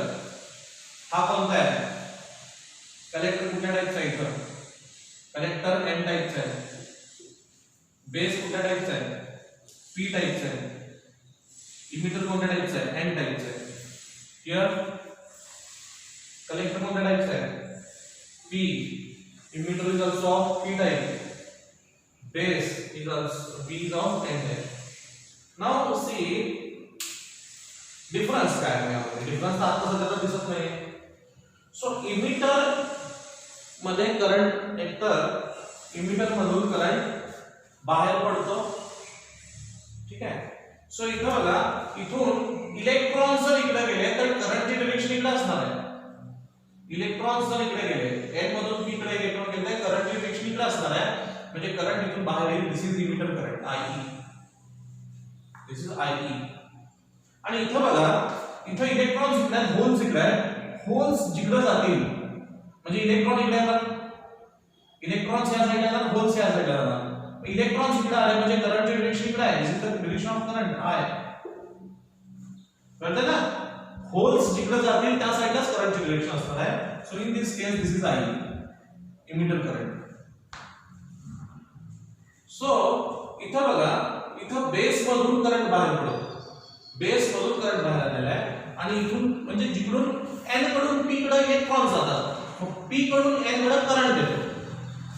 हा कोणता आहे, collector कुठल्या टाइपचा आहे, इथं collector N टाइपचा आहे, base कुठल्या टाइपचा आहे, P टाइपचा आहे, इमिटर कोणत्या टाइपचा आहे, एन टाइपचा आहे. हियर कलेक्टर कोणत्या टाइपचा आहे, P, emitter is also of P type, base is also B is of N type. Now see difference काय आहे यामध्ये, डिफरन्स आता सध्या दिसत नाही. सो इमिटर मध्ये करंट, एकतर इमिटर मधून करंट बाहेर पडतो. ठीक आहे. सो इथं बघा, इथून इलेक्ट्रॉन्स जर इकडे गेले तर करंटची डायरेक्शन इकडे असणार आहे. इलेक्ट्रॉन्स जर इकडे गेले, एन मधून पी कडे इलेक्ट्रॉन गेले, करंटची डायरेक्शन इकडे असणार आहे, म्हणजे करंट इथून बाहेर येईल. This is emitter current IE, this is IE. आणि इथं बघा, इथं इलेक्ट्रॉन्स इकडे आहेत, होल्स इकडे आहेत. होल्स जिकडे जातील म्हणजे इलेक्ट्रॉन इकडे येतात, इलेक्ट्रॉन्स या साइडला जातात, होल्स या साइडला जातात. इलेक्ट्रॉन्स इकडे आले म्हणजे करंटची डायरेक्शन इकडे आहे. This is the direction of current आय. कळतंय ना, होल्स जिकडे जातील त्या साइडलाच करंटची डायरेक्शन असणार आहे. So in this case this is I, emitter current. So इथं बघा, इथं बेस मधून करंट बाहेर पडतो, बेस मधून करंट बाहेर आलेला आहे, आणि इथून म्हणजे जिकडून एन कडून पी कडे इलेक्ट्रॉन जातात P कडून N कडे करंट येतो,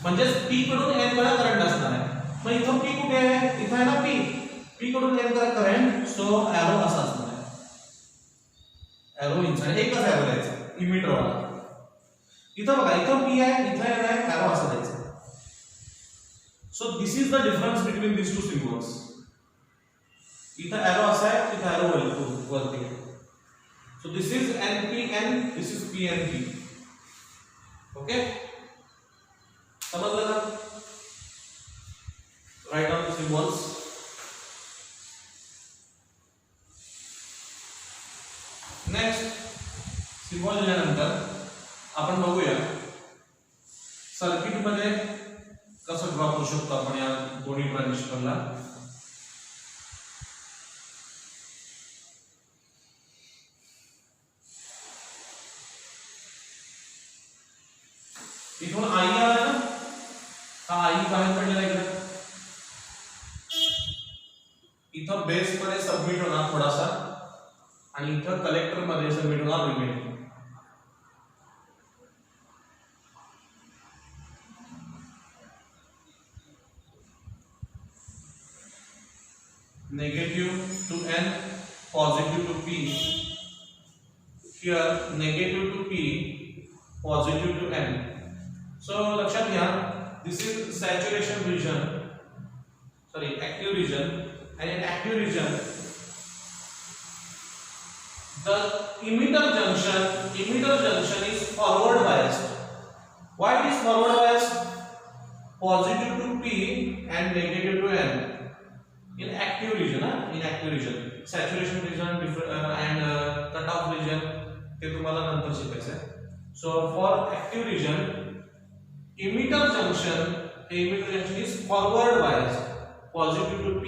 म्हणजे P कडून N कडे करंट असणार आहे. मग इथं P कुठे आहे? इथं आहे ना P कडून N कडे करंट, सो एरो असा असणार आहे. एरो इनसाइड एकच एरो द्यायचा इमिटर वाला. इथं बघा, इथं P आहे, इथं N आहे, एरो असा द्यायचा. So this is the difference between this two symbols. इथं एरो असा आहे, इथं एरो वरती. So this is NPN, this is PNP. Okay, समजलं का? Write down the symbols. Next symbol लिहिल्यानंतर आपण बघूया सर्किट मध्ये कसं ड्रॉ करू शकतो आपण या दोन्ही ट्रान्झिस्टरला. इथून आई आला ना, हा आई बाहेर पडलेला इकडे. इथं बेस मध्ये सबमिट होणार थोडासा आणि इथं कलेक्टर मध्ये सबमिट होणार remaining. Negative to N, positive to P. Here negative to P, positive to N. So लक्षात घ्या, this is saturation region, sorry active region, and in active region the emitter junction is forward biased. Why it is forward biased? Positive to P and negative to N. In active region, saturation region and cutoff region ते तुम्हाला नंतर शिकायचं आहे. So for active region, emitter junction is forward biased, positive to P,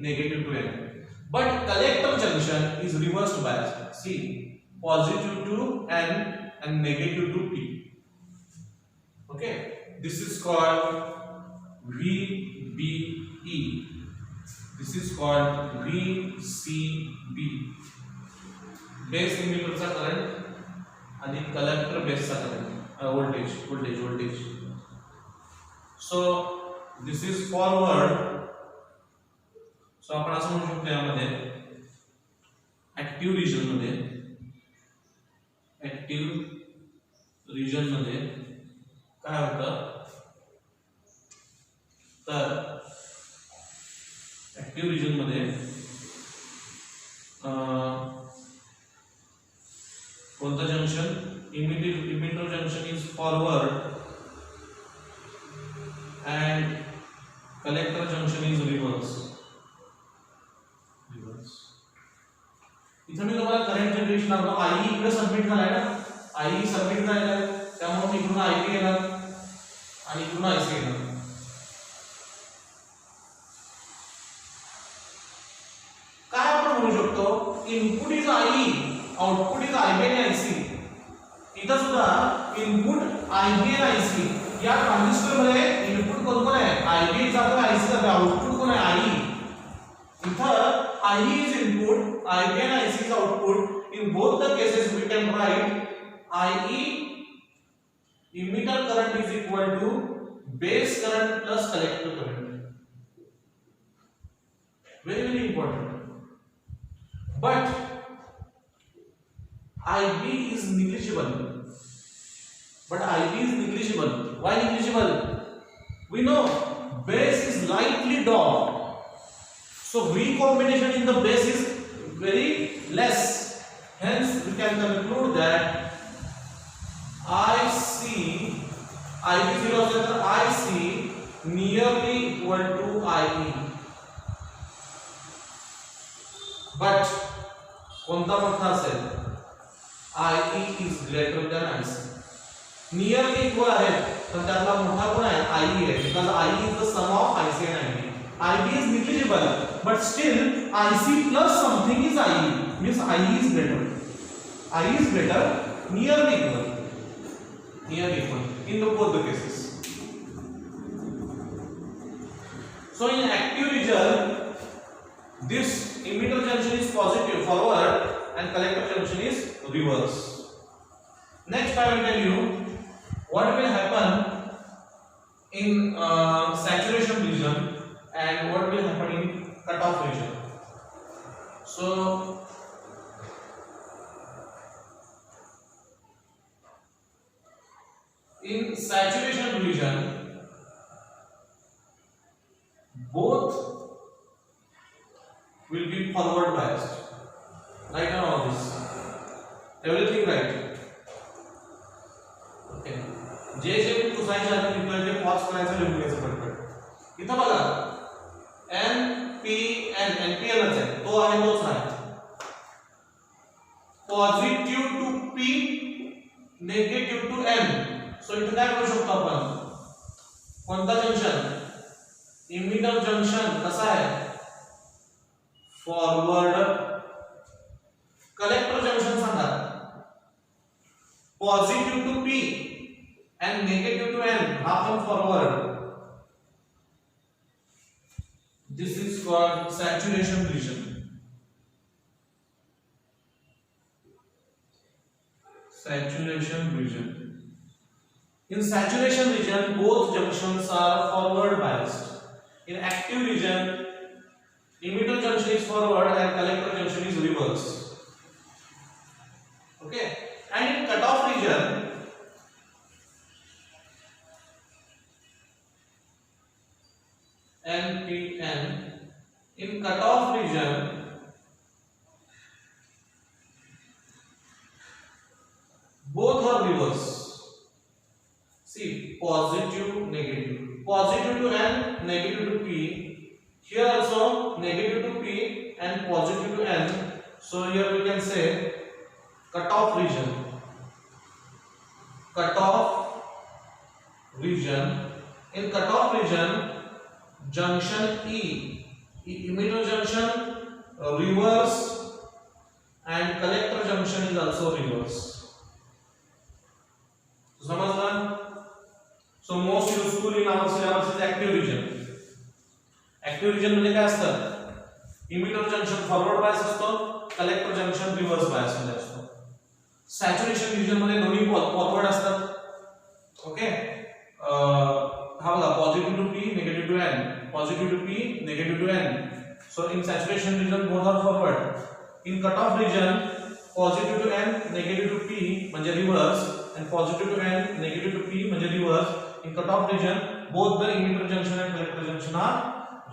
negative to N. But collector junction is reversed biased. See, positive to N and negative to P. Okay, this is called VBE. This is called VCB. Base emitter चा current आणि collector base चा current, voltage. So this is forward. So आपण असं म्हणू शकतो यामध्ये active region मध्ये काय होतं, तर ऍक्टिव्ह रिजन मध्ये कोणतं junction? Emitter junction is forward and collector junction is reverse. इथं मी तुम्हाला करंट जनरेशन दाखवतो. आई इकडे सबमिट झालाय ना, आई सबमिट झालाय, त्यामुळे इकडून आयपी येणार आणि इकडून आयसी येणार. काय आपण म्हणू शकतो, input is I, output is IB आणि आयसी. इथं सुद्धा इनपुट आयबी आणि आयसी. या ट्रान्झिस्टर मध्ये इनपुट कोण आहे? आयबी जातो, आयसी जातो. आउटपुट कोण आहे? आई. इथं I is input, IB and IC is output. In both the cases, we can write IE emitter current is equal to base current plus collector current. Very important. But IB is negligible. Why negligible? We know base is lightly doped. So V combination in the base is very less. Hence we can conclude that IB0 IC nearly equal to IE. But कोणता मोठा असेल? IE is greater than IC. Nearly equal आहे, तर त्यातला मोठा कोण आहे? IE आहे, because IE is the sum of IC and IB. IB is negligible, but still IC plus something is IE, means IE is greater. IE is greater, nearly equal in both the cases. So in active region, this emitter junction is positive forward and collector junction is reverse. Next I will tell you what will happen in saturation region and what will happen in cutoff region. So in saturation region, both will be forward biased. Right now, all this, everything right. Okay. जे जे पुसायचे आहे तिथलं जे pause करायचं लिहून घ्यायचं पटपट. इथं बघा NPN NPNच आहे, तो आहे तोच आहे. Positive to P, negative to N. So इथं काय करू शकतो आपण, कोणता जंक्शन, इमिटर जंक्शन कसा आहे, फॉरवर्ड. कलेक्टर जंक्शन सांगा, positive to P and negative to N, happen forward. This is called saturation region. Saturation region. In saturation region, both junctions are forward biased. In active region, emitter junction is forward and collector junction is reverse. Okay. And in cutoff region, NPN, in cutoff region, both are reverse. See, positive, negative, positive to N, negative to P. Here also negative to P and positive to N. So here we can say cutoff region. Cutoff region. In cutoff region, junction E, emitter junction reverse and collector junction is also reverse. So समजलं. So most useful in our syllabus is active region. Active region म्हणजे काय असतं, emitter junction forward bias असतो, collector junction reverse bias मध्ये असतो. Saturation region मध्ये दोन्ही forward असतात. ओके. हा बघा, positive to P, negative to N, positive to P, negative to N. So in saturation region both are forward. In cutoff region, positive to N, negative to P म्हणजे reverse and positive to N, negative to P म्हणजे reverse. In cutoff region, both the emitter junction and collector junction are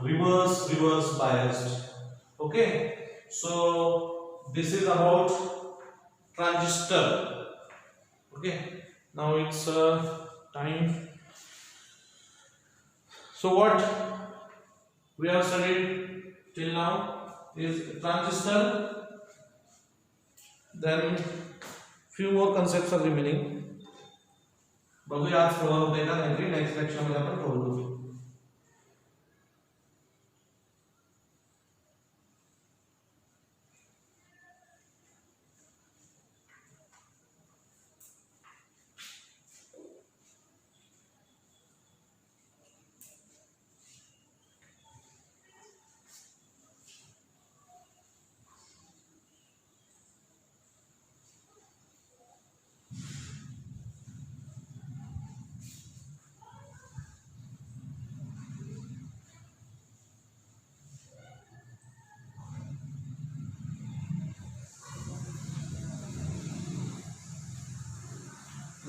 reverse biased. Okay. So this is about transistor. Okay. Now it's time. So what we have studied till now is transistor. Then few more concepts are remaining. बघूया आज cover होते का नाही, next lecture मध्ये आपण cover करू.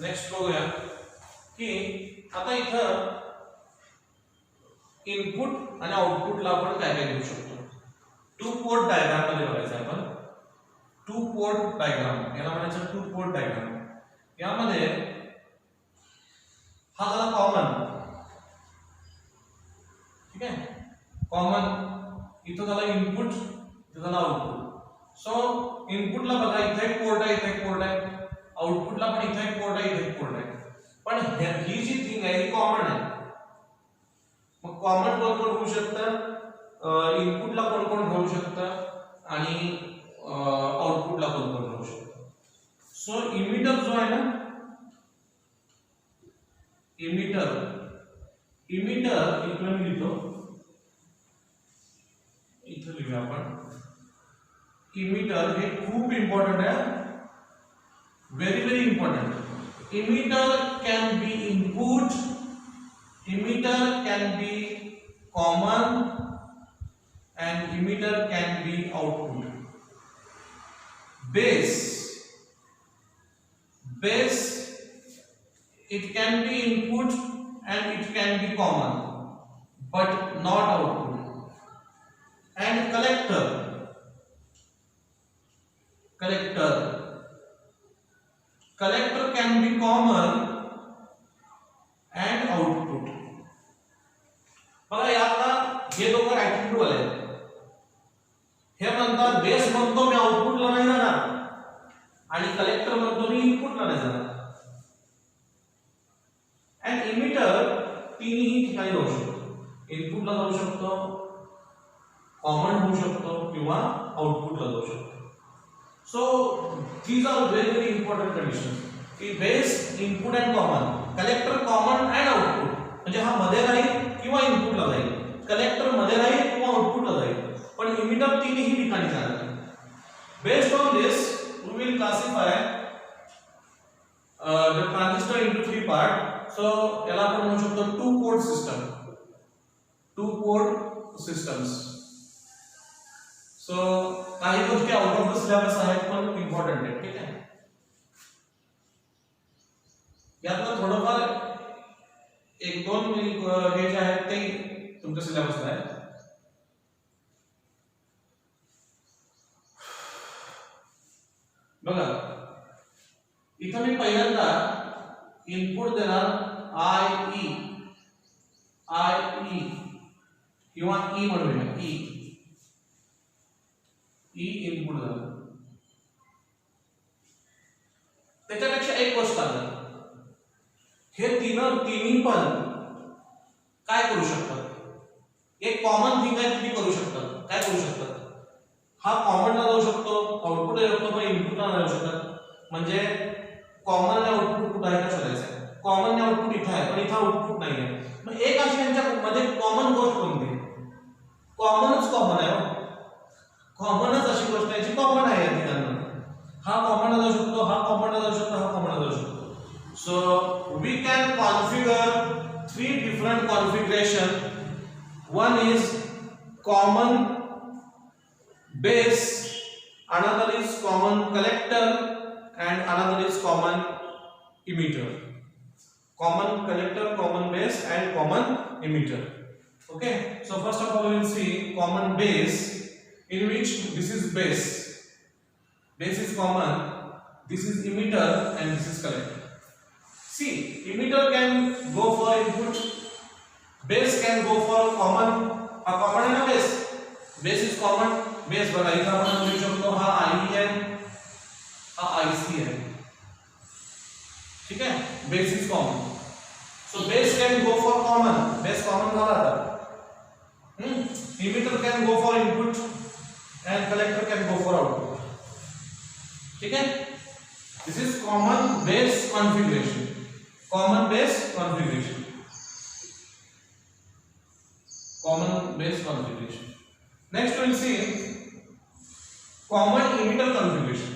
Next बघूया की आता इथं इनपुट आणि आउटपुटला आपण काय काय देऊ शकतो. टू पोर्ट डायग्राम मध्ये बघायचं आपण. टू पोर्ट डायग्राम याला म्हणायचं टू पोर्ट डायग्राम. यामध्ये हा झाला कॉमन, ठीक आहे, कॉमन. इथं झाला इनपुट, इथं झाला आउटपुट. सो इनपुटला बघा इथे एक पोर्ट आहे, इथे एक पोर्ट आहे. आउटपुटला पण इथे एक पोर्ट आहे, इथे एक पोर्ट आहे. पण ही जी थिंग आहे ही कॉमन आहे. मग कॉमन कोण कोण होऊ शकतं, इनपुटला कोण कोण राहू शकतं आणि आउटपुटला कोण कोण राहू शकतं. सो इमिटर जो आहे ना, इमिटर इथं मी लिहितो, इथं लिहूया आपण. इमिटर हे खूप इम्पॉर्टंट आहे, very very important. emitter can be input, emitter can be common, and emitter can be output. Base, it can be input and it can be common, but not output. And collector can be common and output. बघा यातला हे दोघं attitude वाले आहेत. हे म्हणतात base म्हणतो मी आउटपुटला नाही जाणार आणि कलेक्टर म्हणतो मी इनपुटला नाही जाणार. अँड इमिटर तिन्ही ठिकाणी जाऊ शकतो. इनपुटला जाऊ शकतो, कॉमन होऊ शकतो किंवा आउटपुटला जाऊ शकतो. सो these are very important conditions की base, input and common, collector common and output. म्हणजे हा मध्ये राहील किंवा इनपुटला जाईल, कलेक्टर मध्ये राहील किंवा आउटपुटला जाईल, पण इमिटर तिन्ही ठिकाणी जाणार. Based on this we will classify the transistor into 3 part. So याला आपण म्हणू शकतो टू पोर्ट सिस्टम्स. सो काही गोष्टी आउट ऑफ द सिलेबस आहेत पण इम्पॉर्टंट आहेत. ठीक आहे, यातलं थोडंफार एक दोन हे जे आहेत ते तुमच्या सिलेबसला आहेत. बघा इथं मी पहिल्यांदा इनपुट देणार आय ई किंवा ई म्हणूया, ई इनपुट झालं. त्याच्यापेक्षा एक गोष्ट आलं, हे तिन्ही पण काय करू शकतात? एक कॉमन थिंग आहे, ती करू शकतात. काय करू शकतात? हा कॉमनला जाऊ शकतो, आउटपुट जाऊ शकतो, पण इनपुटला जाऊ शकतात. म्हणजे कॉमन आणि आउटपुट कुठं आहे का शोधायचं आहे. कॉमन आणि आउटपुट इथं आहे पण इथं आउटपुट नाही आहे. मग एक अशी यांच्यामध्ये कॉमन गोष्ट कोणती? कॉमनच कॉमन आहे. कॉमनच अशी गोष्ट आहे जी कॉमन आहे या ठिकाणी. हा कॉमनला जाऊ शकतो, हा कॉमनला जाऊ शकतो, हा कॉमनला जाऊ शकतो. So we can configure 3 different configuration. One is common base, another is common collector, and another is common emitter. Common collector, common base, and common emitter. Okay, so first of all we will see common base, in which this is base is common, this is emitter, and this is collector. See, emitter can go for input, base can go for common. A common and a base is common. Base बघा इथं आपण म्हणू शकतो हा IE आहे, हा IC आहे. ठीक आहे, base is common. So base can go for common. Base common झाला तर emitter can go for input and collector can go for output. ठीक है, this is common base configuration. Common base configuration. Next we will see common emitter configuration.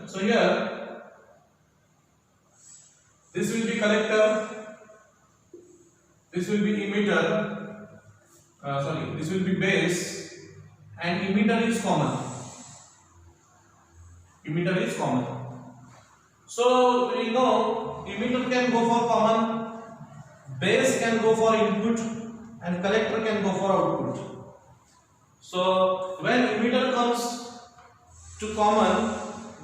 So here this will be collector, this will be emitter, this will be base, and emitter is common. So we know emitter can go for common, base can go for input, and collector can go for output. So when emitter comes to common,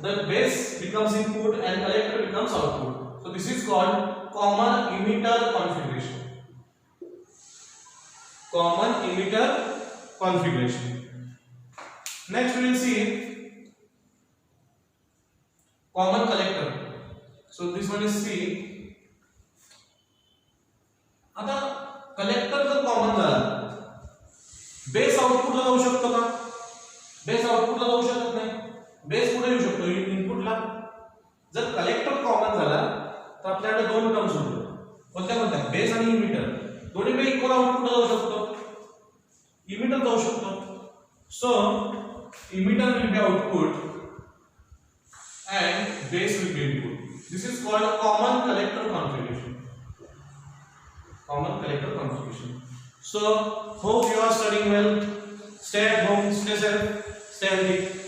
the base becomes input and collector becomes output. So this is called common emitter configuration. Next we will see common collector. So this one is C. आता collector जर common झाला, base आउटपुटला जाऊ शकतो का? Base आउटपुटला जाऊ शकत नाही. Base कुठे येऊ शकतो? इनपुटला. जर कलेक्टर कॉमन झाला तर आपल्याकडे दोन टर्म्स होते. कोणत्या? बेस आणि इमिटर. दोन्हीपैकी इक्वल आउटपुटला जाऊ शकतो, इमिटर जाऊ शकतो. So emitter will be output and base will be input. This is called a common collector configuration. Common collector configuration. So hope you are studying well. Stay at home, stay safe, stay healthy.